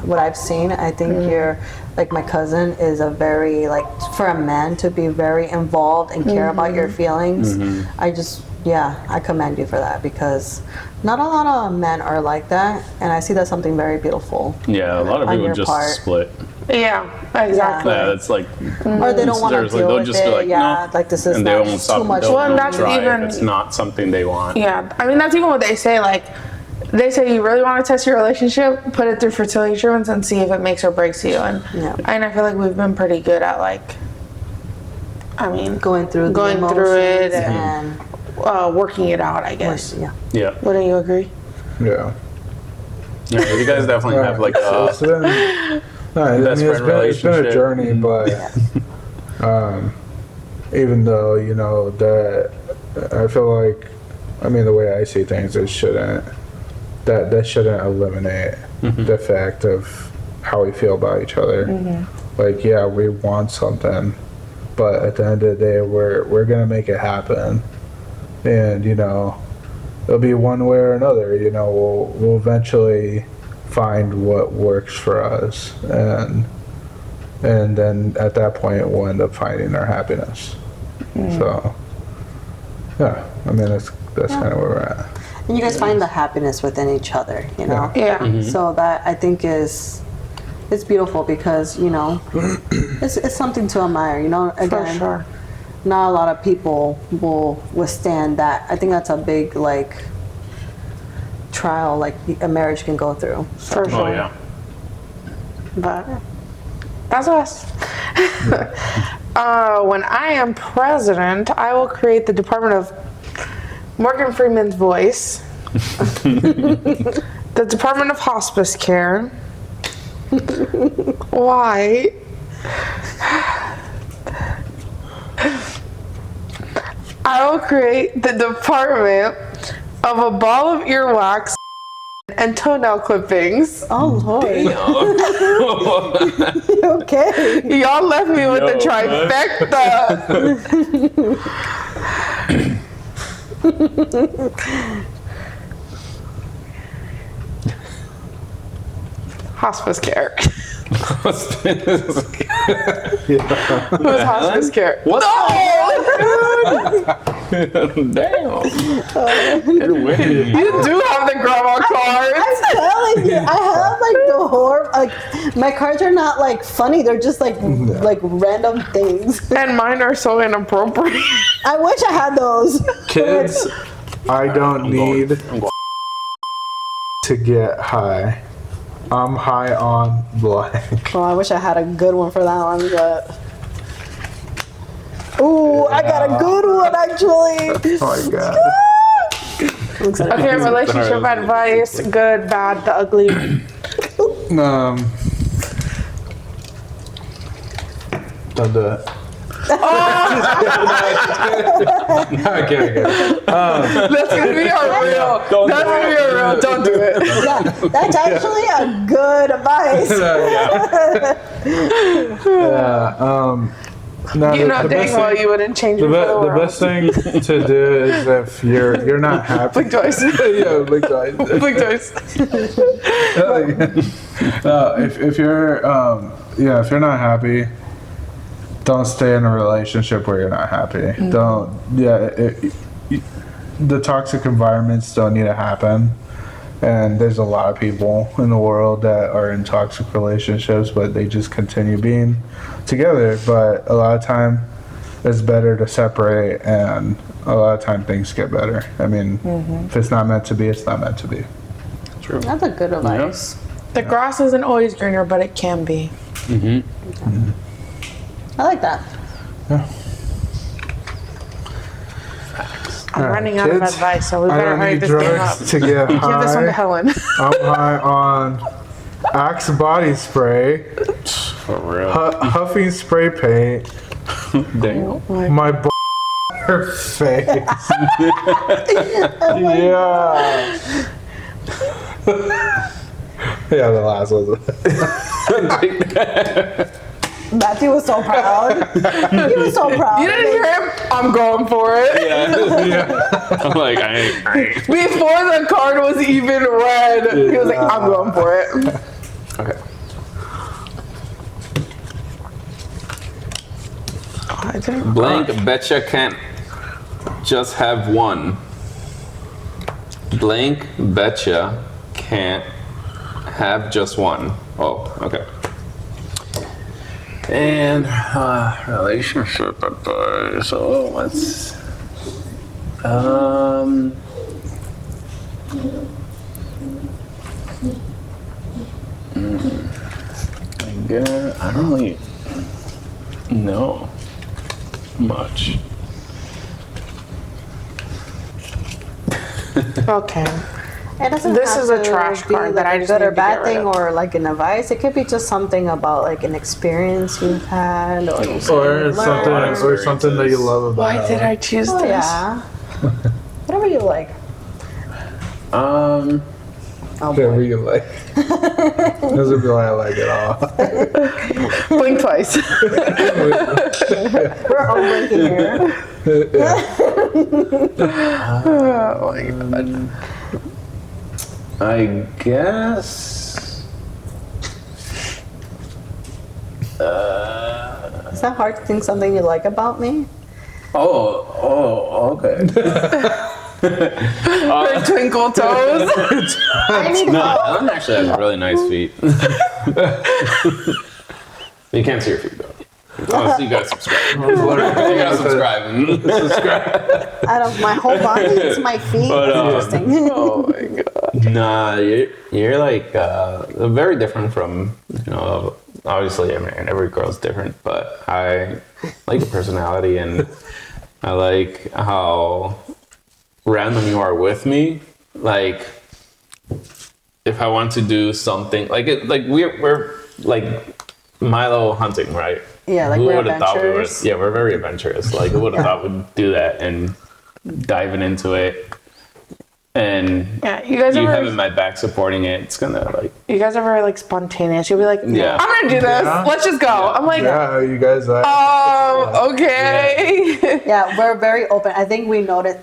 what I've seen, I think you're like, my cousin is a very, like, for a man to be very involved and care about your feelings. I commend you for that, because not a lot of men are like that, and I see that's something very beautiful. Yeah, a lot of On people your just part. split. Yeah, exactly. Yeah, it's like, Or they don't want to there's like, deal they'll with just be it. like, Yeah, no. like, this is And they not won't too stop. much. They'll Well, and not that's try even- if it's not something they want. Yeah, that's even what they say. Like, they say you really want to test your relationship, put it through fertility treatments and see if it makes or breaks you. And I feel like we've been pretty good at, like, going through it and and working it out, I guess. yeah. Yeah. Wouldn't you agree? Yeah. Yeah, you guys definitely have like It's been, no, I mean, best it's friend been a relationship. journey, but even though, you know, that I feel like, I mean, the way I see things, it shouldn't, that shouldn't eliminate the fact of how we feel about each other. Like, yeah, we want something, but at the end of the day, we're gonna make it happen, and you know, it'll be one way or another. You know, we'll eventually find what works for us, and then at that point, we'll end up finding our happiness. So, yeah, I mean, that's kind of where we're at. And you guys find the happiness within each other, you know? Yeah. So that I think it's beautiful because, you know, it's something to admire, you know? Again, For sure. not a lot of people will withstand that. I think that's a big, like, trial, like, a marriage can go through. For sure. Oh yeah. But that's us. When I am president, I will create the Department of Morgan Freeman's voice, the Department of Hospice Care. Why? I will create the Department of a ball of earwax and toenail clippings. Oh, Lord. Okay. Y'all left me with the Yo, trifecta. Hospice care. Who's hospice care? What? No! Damn. You're winning. You do have the grandma cards. I'm telling you, I have like the horror. Like my cards are not like funny; they're just like random things. And mine are so inappropriate. I wish I had those. Kids, I don't need I'm going. to get high. I'm high on blank. Well, I wish I had a good one for that one, but. Ooh, I got a good one actually. Oh my god. I'm excited. Okay, relationship advice: good, bad, the ugly. Don't do it. Okay. That's gonna be our real. That's gonna be our real. Don't do it. Yeah, that's actually a good advice. No, You know dang well you wouldn't change it for the the world. best thing to do is if you're not happy. Blink twice. Yeah, blink twice. Blink twice. If you're if you're not happy, don't stay in a relationship where you're not happy. Don't the toxic environments don't need to happen. And there's a lot of people in the world that are in toxic relationships, but they just continue being together. But a lot of time, it's better to separate, and a lot of time things get better. I mean, if it's not meant to be, it's not meant to be. True. That's a good advice. The grass isn't always greener, but it can be. I like that. I'm running out of kids, advice, so we I better don't hurry need this thing up. drugs to get high. Give this one to Helen. I'm high on Axe body spray, For real. Huffy spray paint, Damn. my her face. Yeah. Yeah, the last one. Matthew was so proud. He was so proud. You didn't hear him? I'm going for it. I'm like, I ain't. Before the card was even read, he was like, I'm going for it. Okay. I think Blank betcha can't just have one. Blank betcha can't have just one. Oh, okay. And relationship advice. So let's. I don't really know much. okay. It doesn't This have is a to trash be card like that I a just good need or to bad get rid thing of. or like an advice. It could be just something about like an experience you've had or Or something something that you love about. Why did I choose Oh this? yeah. Whatever you like. Whatever you like. Doesn't feel like I like it all. Blink twice. We're all blinking here. Oh my god. I guess. Is that hard to think something you like about me? Okay. Twinkle toes. I need No, help. Ellen actually has really nice feet. You can't see your feet though. Oh, so you gotta subscribe. You gotta subscribe. Out of my whole body, it's my feet. That's interesting. Oh my god. Nah, you're like very different from, obviously, I mean, every girl's different, but I like your personality and I like how random you are with me. Like, if I want to do something, we're like Milo hunting, right? Yeah, like Who we're would've thought adventurers. we're very adventurous. Like, who would have thought we'd do that and diving into it? And Yeah, you guys you ever having my back supporting it, it's gonna like, like spontaneous? You'll be like, Yeah. I'm gonna do this. Yeah. Let's just go. I'm like, Yeah, you guys. okay. Yeah, we're very open. I think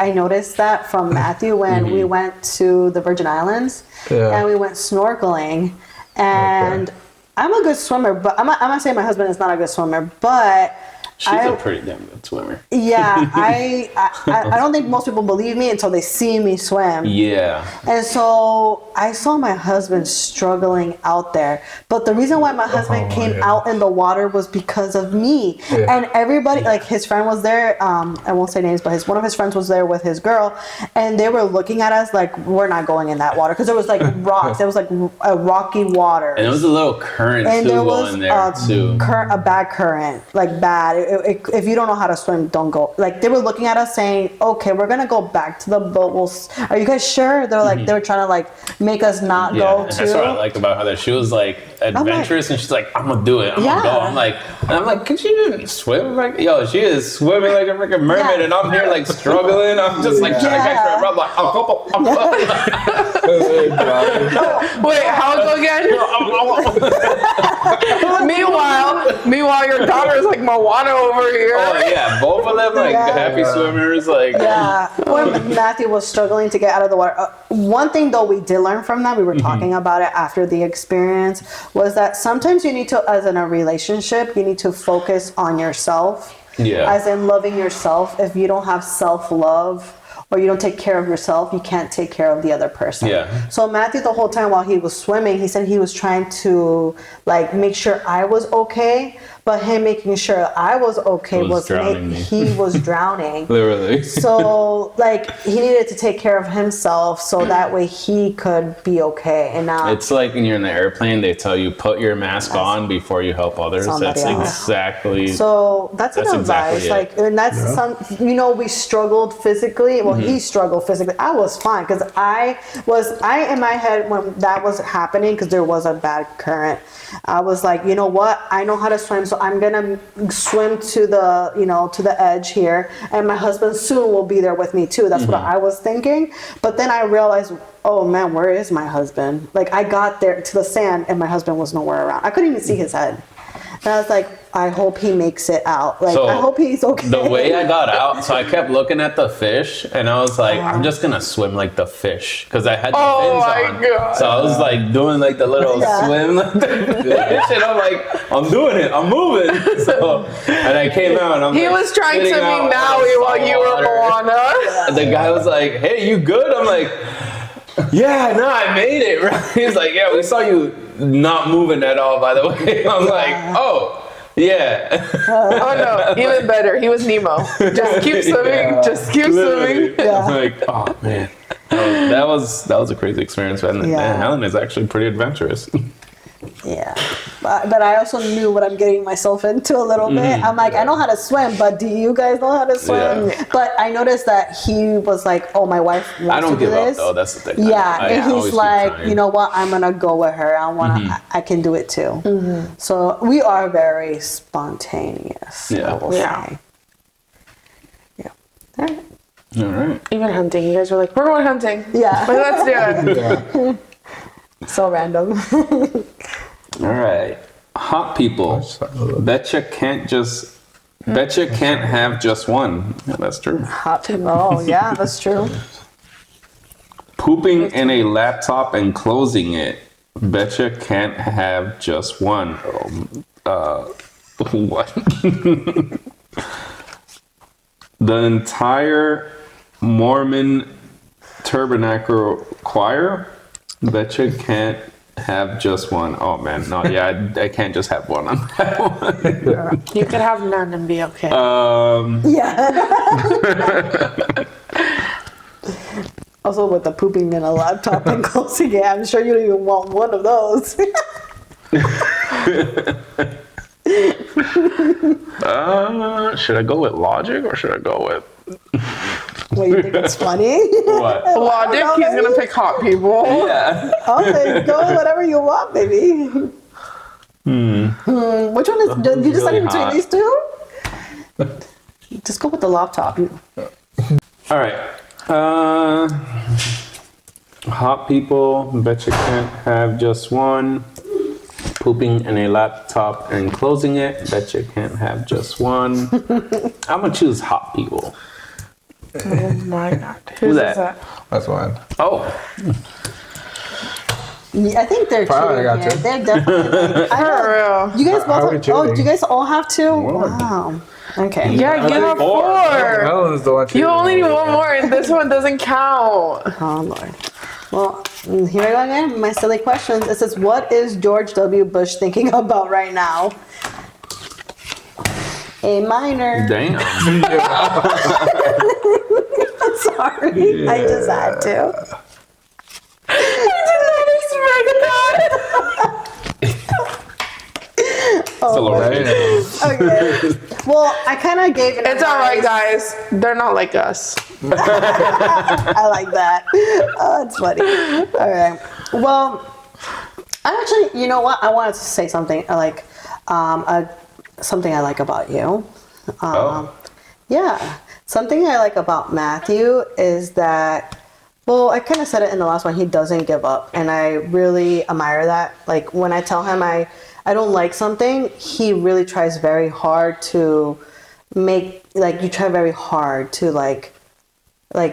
I noticed that from Matthew when we went to the Virgin Islands Yeah. and we went snorkeling. And I'm a good swimmer, but I'm not saying my husband is not a good swimmer, but she's a pretty damn good swimmer. yeah, I don't think most people believe me until they see me swim. Yeah. And so I saw my husband struggling out there. But the reason why my husband came out in the water was because of me. Yeah. And everybody, like his friend was there. I won't say names, but one of his friends was there with his girl. And they were looking at us like, we're not going in that water. Because there was like rocks. There was like a rocky water. And it was a little current And too there was going there too. a bad current, like bad. If you don't know how to swim, don't go. Like they were looking at us saying, "Okay, we're gonna go back to the boat. Are you guys sure?" They're like, they were trying to like make us not go and too. that's what I like about her. That she was like adventurous, and she's like, "I'm gonna do it. I'm gonna go." I'm like, "Could you even swim?" Like, yo, she is swimming like a freaking mermaid, and I'm here like struggling. I'm just like trying to catch her. I'm like, I'm Wait, how it go again? Meanwhile, your daughter is like Moana over here. Oh yeah, both of them like happy swimmers. Like, Yeah, when Matthew was struggling to get out of the water. One thing though we did learn from that, we were talking about it after the experience, was that sometimes you need to, as in a relationship, you need to focus on yourself. Yeah. As in loving yourself. If you don't have self-love or you don't take care of yourself, you can't take care of the other person. Yeah. So Matthew, the whole time while he was swimming, he said he was trying to like make sure I was okay, but him making sure I was okay was drowning me. he was drowning. literally. So like he needed to take care of himself so that way he could be okay and not. It's like when you're in the airplane, they tell you put your mask on before you help others. Somebody That's else. exactly. So that's an advice. exactly it. Like, and that's we struggled physically. Well, he struggled physically. I was fine because I in my head when that was happening because there was a bad current. I was like, you know what? I know how to swim, so I'm gonna swim to the to the edge here, and my husband soon will be there with me too. That's what I was thinking. But then I realized, oh man, where is my husband? Like I got there to the sand, and my husband was nowhere around. I couldn't even see his head. And I was like, I hope he makes it out. Like, So, I hope he's okay. The way I got out, so I kept looking at the fish, and I was like, I'm just gonna swim like the fish, because I had the fins on. God. So I was like doing like the little swim like the fish, and I'm like, I'm doing it, I'm moving. So, and I came out, and He like, was trying to spitting be out Maui while you were water. Moana. And the guy was like, hey, you good? I'm like, yeah, no, I made it. Right? He's like, yeah, we saw you not moving at all, by the way. I'm like, oh. Yeah. Oh no, even better. He was Nemo. Just keep swimming. Just keep swimming. I'm like, oh man, that was a crazy experience. And Helen is actually pretty adventurous. Yeah. but I also knew what I'm getting myself into a little bit. I'm like, I know how to swim, but do you guys know how to swim? Yeah. But I noticed that he was like, oh, my wife wants I don't to do give up this. though. That's the thing. Yeah, I and always he's keep like, trying. you know what? I'm gonna go with her. I can do it too. So we are very spontaneous. Yeah. I will Yeah. say. Yeah. All right. All right. Even hunting, you guys were like, we're going hunting. Yeah. Like, let's do it. Yeah. So random. All right. Hot people. Betcha can't have just one. Yeah, that's true. Hot. Oh yeah, that's true. Pooping in a laptop and closing it. Betcha can't have just one. What? The entire Mormon Tabernacle choir. Betcha can't have just one. Oh man, no, yeah, I can't just have one on that one. You could have none and be okay. Yeah. Also, with the pooping in a laptop and closing it, I'm sure you don't even want one of those. Should I go with logic or should I go with? What, you think it's funny? What? Logic, he's gonna pick hot people. Yeah. Okay, go with whatever you want, baby. Which one is? You decided really between hot. these two? Just go with the laptop. All right. Hot people. Betcha can't have just one. Pooping in a laptop and closing it. Betcha can't have just one. I'm gonna choose hot people. Oh my god. Who's Who's that? that? That's fine. Oh, Yeah, I think they're Probably cheating got here. you. They're definitely. Like, I For know. real. You guys How are we both have. Oh, do you cheating? guys all have two? Wow. Okay. Yeah, you have four. Helen's the one. You only need one more, and this one doesn't count. Oh Lord. Well, here I go again. My silly questions. It says, "What is George W. Bush thinking about right now?" A minor. damn. Sorry, I just had to. Still alright. Okay. Well, I kind of gave it. It's alright, guys. They're not like us. I like that. Oh, that's funny. All right. Well, I actually, you know what? I wanted to say something like, something I like about you. Yeah. Something I like about Matthew is that, well, I kind of said it in the last one, he doesn't give up. And I really admire that. Like, when I tell him I don't like something, he really tries very hard to make, like, you try very hard to, like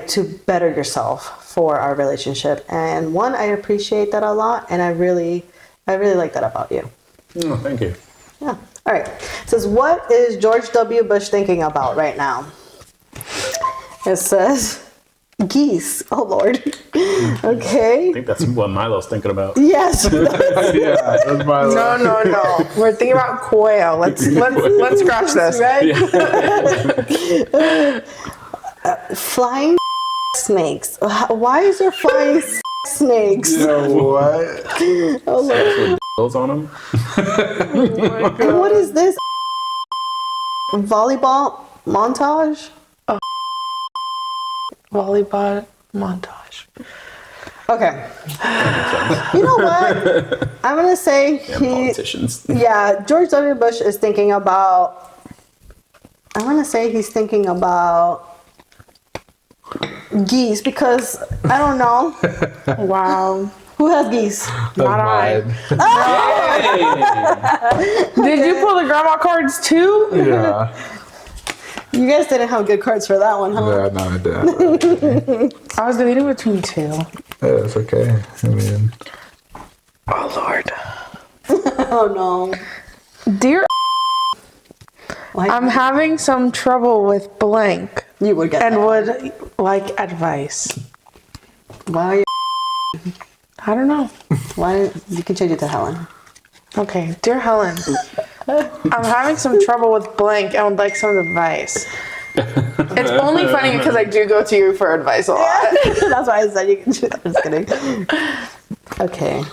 to better yourself for our relationship. And one, I appreciate that a lot. And I really like that about you. Oh, thank you. Yeah. All right. It says, what is George W. Bush thinking about right now? It says, geese. Oh, Lord. Okay. I think that's what Milo's thinking about. Yes. Yeah, that's my No. We're thinking about quail. Let's scratch this. Right? Flying snakes. Why is there flying snakes? You know what? Oh, Lord. Those on them. And what is this? Volleyball montage? Volleyball montage. Okay. You know what? I'm gonna say Politicians. yeah, George W. Bush is thinking about. I'm gonna say he's thinking about geese because I don't know Wow. who has geese. Not I. Hey. Did you pull the grandma cards too? Yeah. You guys didn't have good cards for that one, huh? Yeah, no, I did. I was debating between two. Yeah, it's okay. I mean, Oh Lord. Oh no. Dear, Like, I'm having some trouble with blank you would get and that. would like advice. Why are you? I don't know. Why you can change it to Helen? Okay, dear Helen, I'm having some trouble with blank and would like some advice. It's only funny because I do go to you for advice a lot. That's why I said you can. I'm just kidding. Okay.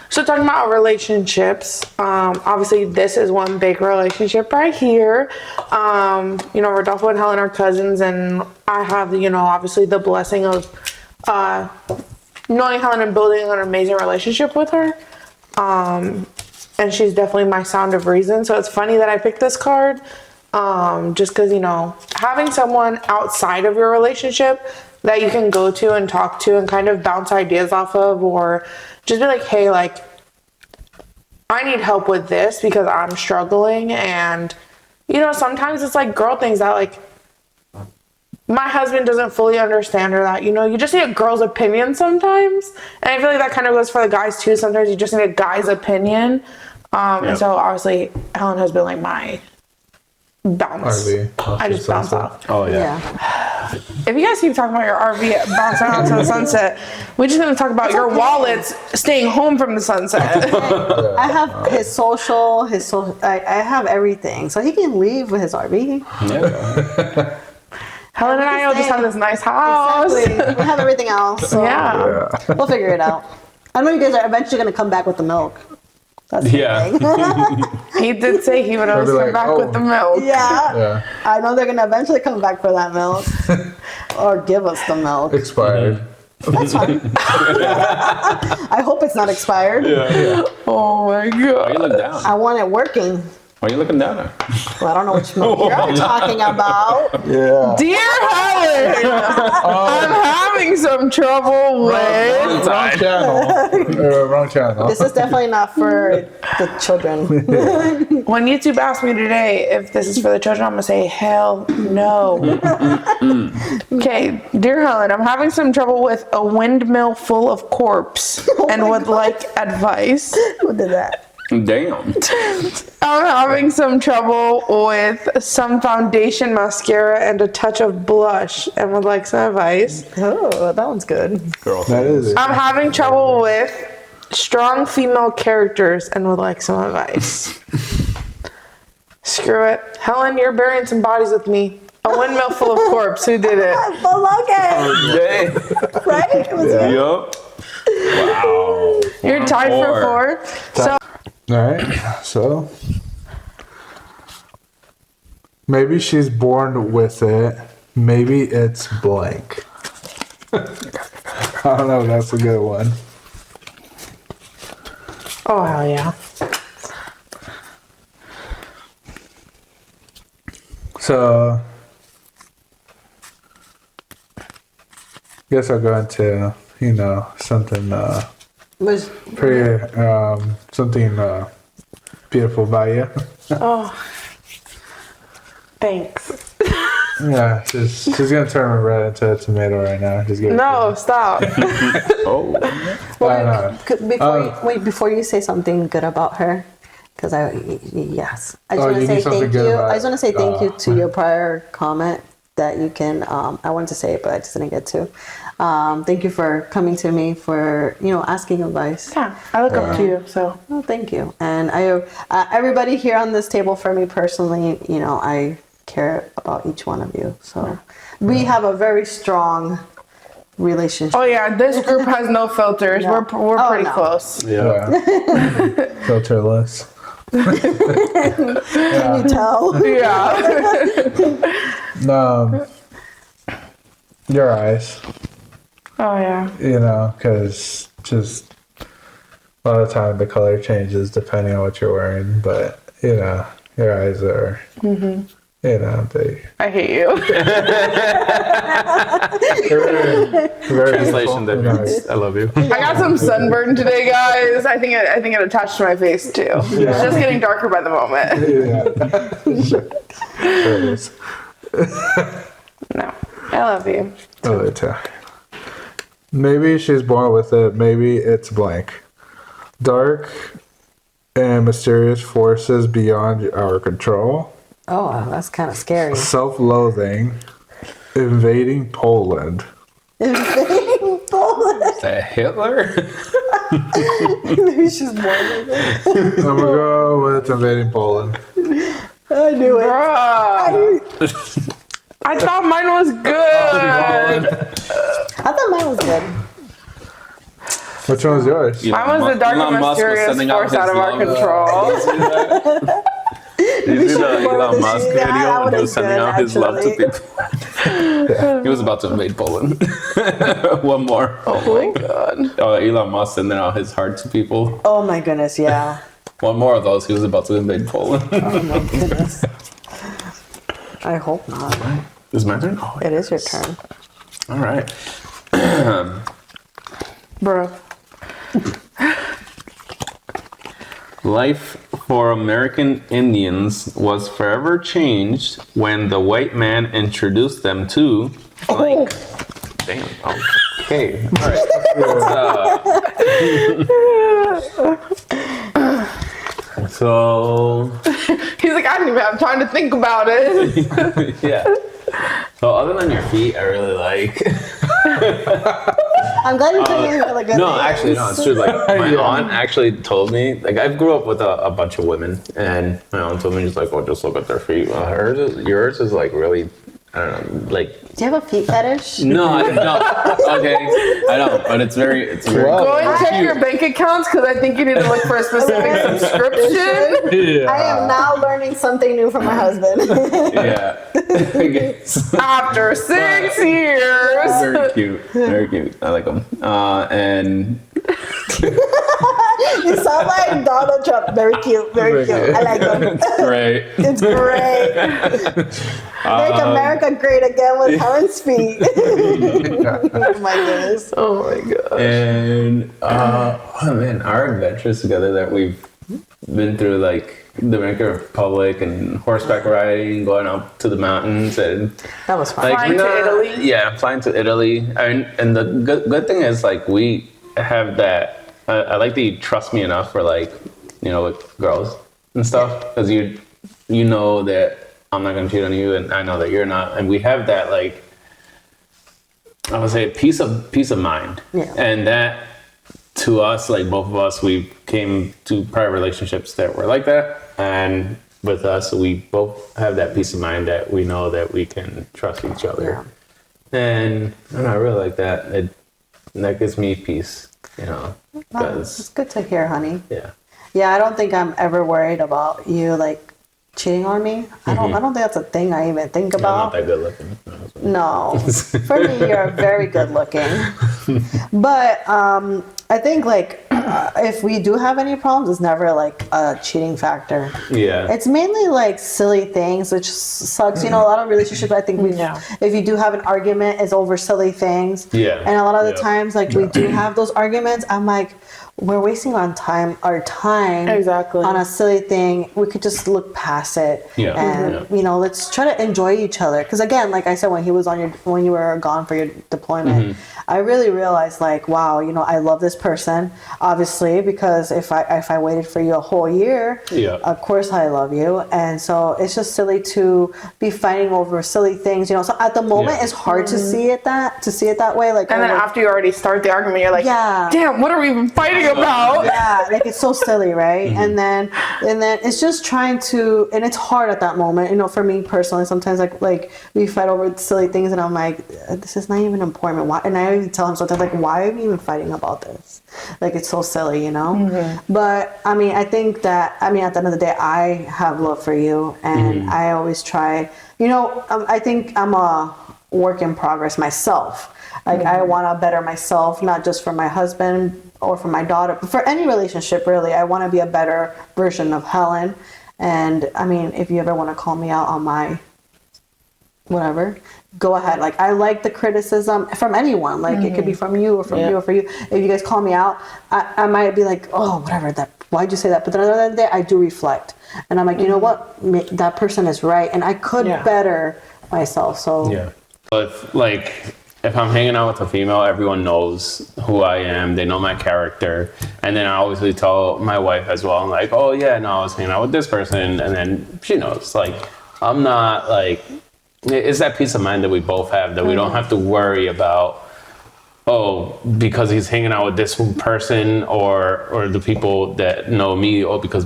So talking about relationships, obviously this is one big relationship right here. Rodolfo and Helen are cousins, and I have, obviously the blessing of knowing Helen and building an amazing relationship with her. And she's definitely my sound of reason. So it's funny that I picked this card, just because, having someone outside of your relationship that you can go to and talk to and kind of bounce ideas off of, or just be like, hey, like, I need help with this because I'm struggling. And, sometimes it's like girl things that, like, my husband doesn't fully understand, or that, you just need a girl's opinion sometimes. And I feel like that kind of goes for the guys too. Sometimes you just need a guy's opinion. And so obviously Helen has been like my bounce. RV. I just bounce off. Oh yeah. If you guys keep talking about your RV bouncing out to the sunset, we're just going to talk about your wallets staying home from the sunset. I have his social. I have everything, so he can leave with his RV. Yeah. Helen and I will just have this nice house. Exactly. We have everything else. So Yeah. we'll figure it out. I know you guys are eventually going to come back with the milk. That's the Yeah. thing. He did say he would always They'll be come like, back with the milk. Yeah. Yeah. I know they're going to eventually come back for that milk or give us the milk. Expired. That's fine. I hope it's not expired. Oh my Why you god. look down? I want it working. Why you looking down there? Well, I don't know which milk you're talking about. Yeah. Dear Helen, I'm having some trouble with. Wrong channel. Wrong channel. This is definitely not for the children. When YouTube asked me today if this is for the children, I'm gonna say hell no. Okay, dear Helen, I'm having some trouble with a windmill full of corpse and would like advice. Who did that? Damn. I'm having some trouble with some foundation mascara and a touch of blush and would like some advice. Oh, that one's good. Girl. That is it. I'm having trouble with strong female characters and would like some advice. Screw it. Helen, you're burying some bodies with me. A windmill full of corpse. Who did it? Well, okay. Dang. Right? It was you. Yup. Wow. You're tied for 4. So All right. So maybe she's born with it. Maybe it's blank. I don't know. That's a good one. oh hell yeah. So, guess I'll go into, something Was pretty, something beautiful about you. Oh. Thanks. Yeah, she's gonna turn her red into a tomato right now. She's gonna No, stop. Oh. before you say something good about her, because I just Oh, want to you say need something thank good you. about- I just want to say thank you to your prior comment that you can. I wanted to say it, but I just didn't get to. Thank you for coming to me for asking advice. Yeah, I look up to you, so. Well, thank you. And everybody here on this table, for me personally, I care about each one of you. So we have a very strong relationship. Oh yeah, this group has no filters. No. We're Oh, pretty no. close. Yeah. filterless. Can you tell? Yeah. Your eyes. Oh yeah. Because just a lot of time the color changes depending on what you're wearing. But your eyes are. They. I hate you. Very Translation that beautiful. means I love you. I got some sunburn today, guys. I think it attached to my face too. It's just getting darker by the moment. Yeah. There it is. No, I love you. Oh, it's maybe she's born with it. Maybe it's blank. Dark and mysterious forces beyond our control. Oh, that's kind of scary. Self-loathing. Invading Poland. Is that Hitler? Maybe she's born with it. I'm gonna go with invading Poland. I knew it. Bruh. I thought mine was good. I thought mine was good. Which one was yours? Mine was the dark and Elon Musk was mysterious sending out force out his of our love. control. Did you see the Elon Musk Yeah, video that when he was was sending good, out his love to actually. people? He was about to invade Poland. One more. Oh my god. Oh, Elon Musk sending out his heart to people. Oh my goodness, yeah. One more of those. He was about to invade Poland. Oh my goodness. I hope not. Is my turn? Oh, It is your turn. all right. Bro. Life for American Indians was forever changed when the white man introduced them to blank. Damn. Okay. All right. So He's like, I didn't even have time to think about it. yeah. So other than your feet, I really like. I'm glad you're doing really good. No, actually, no, it's true. Like my aunt actually told me. Like I grew up with a bunch of women, and my aunt told me just like, "Oh, just look at their feet." Well, yours is like really, I don't know, like. Do you have a feet fetish? No, I don't. Okay, I don't. But it's very. Wow. Go and check your bank accounts because I think you need to look for a specific subscription. Yeah. I am now learning something new from my husband. Yeah. I guess. After 6 years. Very cute. Very cute. I like them. And You sound like Donald Trump. Very cute. Very cute. I like him. great. It's great. Make America great again with Helen's feet. Oh my goodness. Oh my god. And oh man, our adventures together that we've been through, like the Dominican Republic and horseback riding, going up to the mountains, and That was fun. like Flying to Italy? Yeah, flying to Italy. And the good thing is like we have that. I like that you trust me enough for like, you know, with girls and stuff, because you know that I'm not gonna cheat on you, and I know that you're not, and we have that like, I would say peace of mind. Yeah. And that to us, like both of us, we came to prior relationships that were like that, and with us, we both have that peace of mind that we know that we can trust each other. And I don't know, I really like that. That gives me peace, you know, It's because good to hear, honey. yeah. Yeah, I don't think I'm ever worried about you like cheating on me. I don't think that's a thing I even think I'm not about. that good looking. No. For me, you're very good looking. But I think like if we do have any problems, it's never like a cheating factor. Yeah. It's mainly like silly things, which sucks. You know, a lot of relationships, I think if you do have an argument, it's over silly things. Yeah. And a lot of the Yeah. times, like we do have those arguments, I'm like, we're wasting our time Exactly. on a silly thing. We could just look past it. Yeah. And you know, let's try to enjoy each other. Because again, like I said, when you were gone for your deployment, I really realized like, wow, you know, I love this person. Obviously, because if I waited for you a whole year, of course I love you. And so it's just silly to be fighting over silly things. You know, so at the moment it's hard to see it that way. Like, And then after you already start the argument, you're like, Yeah. damn, what are we even fighting about? yeah, like it's so silly, right? And then it's just trying to, and it's hard at that moment. You know, for me personally, sometimes like we fight over silly things, and I'm like, this is not even important. Why? And I even tell him sometimes like, why are we even fighting about this? Like it's so silly, you know. But I mean, I think that at the end of the day, I have love for you, and I always try. You know, I think I'm a work in progress myself. Like I want to better myself, not just for my husband or for my daughter, but for any relationship really. I want to be a better version of Helen. And I mean, if you ever want to call me out on my whatever, go ahead. Like I like the criticism from anyone. Like it could be from you or from you or for you. If you guys call me out, I might be like, oh, whatever, why'd you say that? But then another day I do reflect, and I'm like, you know what, that person is right, and I could better myself. So Yeah. But if I'm hanging out with a female, everyone knows who I am. They know my character. And then I always tell my wife as well. I'm like, oh yeah, no, I was hanging out with this person. And then she knows. Like, I'm not like, it's that peace of mind that we both have, that we don't have to worry about, oh, because he's hanging out with this person, or the people that know me, or because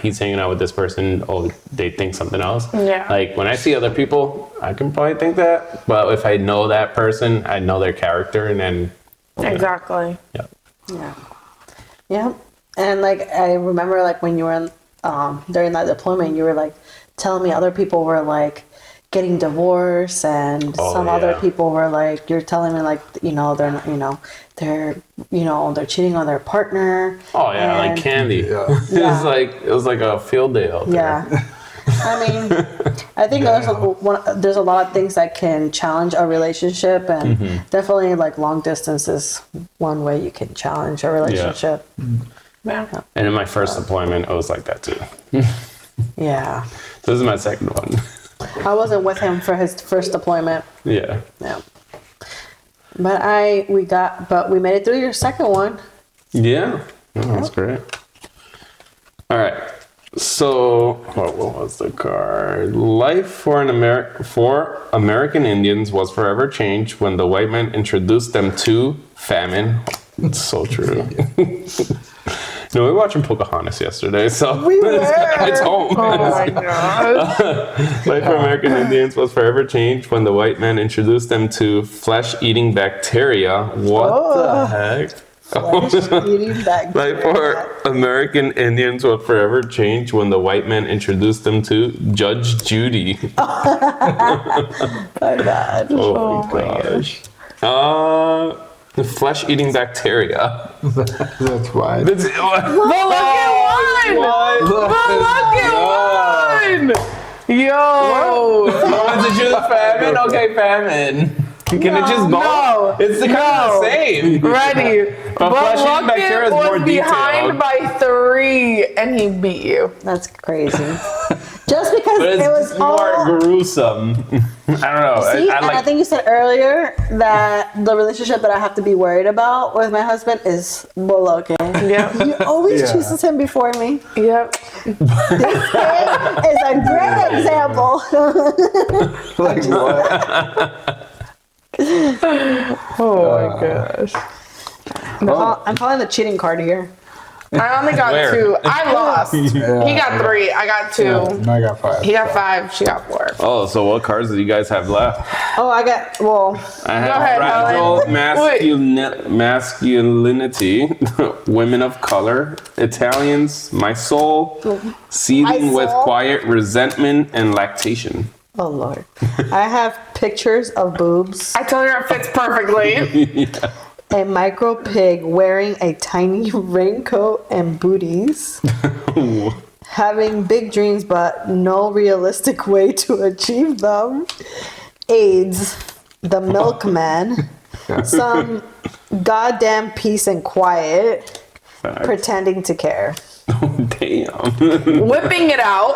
he's hanging out with this person, or they think something else. Yeah. Like when I see other people, I can probably think that, but if I know that person, I know their character, and then Exactly. yeah. Yeah. Yeah. And like I remember like when you were in, during that deployment, you were like telling me other people were like getting divorced and some other people were like you're telling me like they're not they're cheating on their partner. Oh yeah, and, like candy. Yeah. It was like a field day out there. yeah. I mean, I think there's a lot of things that can challenge a relationship, and definitely like long distance is one way you can challenge a relationship. Yeah. And in my first deployment, it was like that too. Yeah. This is my second one. I wasn't with him for his first deployment. Yeah. Yeah. But we made it through your second one. Yeah. Oh, that's great. All right. So, what was the card? Life for American Indians was forever changed when the white man introduced them to famine. It's so true. No, we were watching Pocahontas yesterday, so We were. it's home. Oh my god. Life for American Indians was forever changed when the white man introduced them to flesh-eating bacteria. What the heck? Flesh-eating bacteria. Life for American Indians was forever changed when the white man introduced them to Judge Judy. My God. Oh my gosh. The flesh-eating bacteria. That's why. That's, But look at one! But look at one! Yo! Was it just famine? Okay, famine. Can it just go? No. It's kind of the same. Ready. But flesh-eating bacteria is more was behind detailed. by 3 and he beat you. That's crazy. Just because But it was it's more all... gruesome. I don't know. See, I and like. I think you said earlier that the relationship that I have to be worried about with my husband is Boloke. Yeah. He always Yeah. chooses him before me. Yep. This kid is a great example. Like what? Oh my gosh. I'm calling the cheating card here. I only got Where? 2. I lost. He got 3. I got 2. No, I got 5. He got 5. She got 4. Oh, so what cards do you guys have left? Oh, I got, well, I have ahead, fragile Helen. masculinity, women of color, Italians, my soul, seething My with soul? quiet resentment and lactation. oh Lord. I have pictures of boobs, I told her it fits perfectly. a micro pig wearing a tiny raincoat and booties, having big dreams but no realistic way to achieve them, AIDS, the milkman, some goddamn peace and quiet, Facts. pretending to care. Damn. Whipping it out.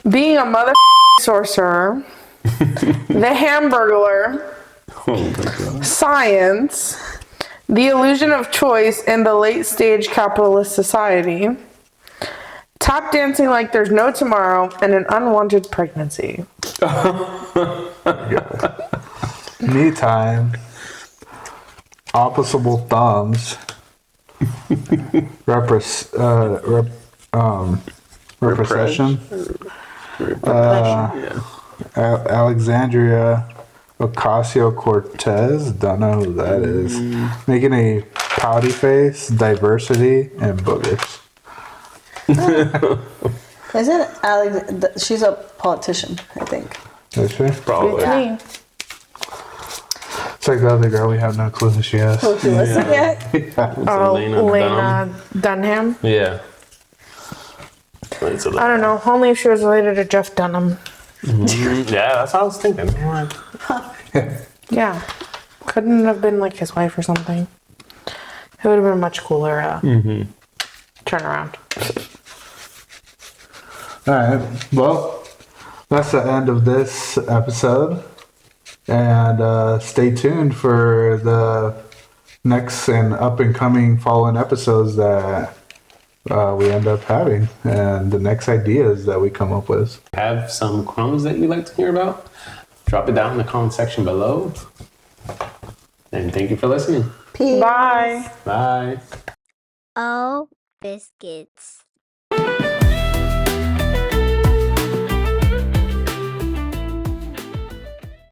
Being a mother sorcerer. The Hamburglar. Oh my god. Science. The illusion of choice in the late stage capitalist society. Tap dancing like there's no tomorrow, and an unwanted pregnancy. Me time. Opposable thumbs. Repression. Alexandria Ocasio-Cortez. Don't know who that is. Making a pouty face. Diversity and boogers. Isn't Alex? She's a politician, I think. Is she? Probably. Me. It's like the other girl. We have no clue who she is. Who she wasn't yet? Oh, Lena Lena Dunham. Yeah. I don't know. Only if she was related to Jeff Dunham. Yeah, that's what I was thinking. Yeah. Couldn't have been like his wife or something. It would have been a much cooler turnaround. All right. Well, that's the end of this episode. And stay tuned for the next and up and coming following episodes that we end up having and the next ideas that we come up with. Have some crumbs that you'd like to hear about? Drop it down in the comment section below. And thank you for listening. Peace. Bye. Bye. Oh, biscuits.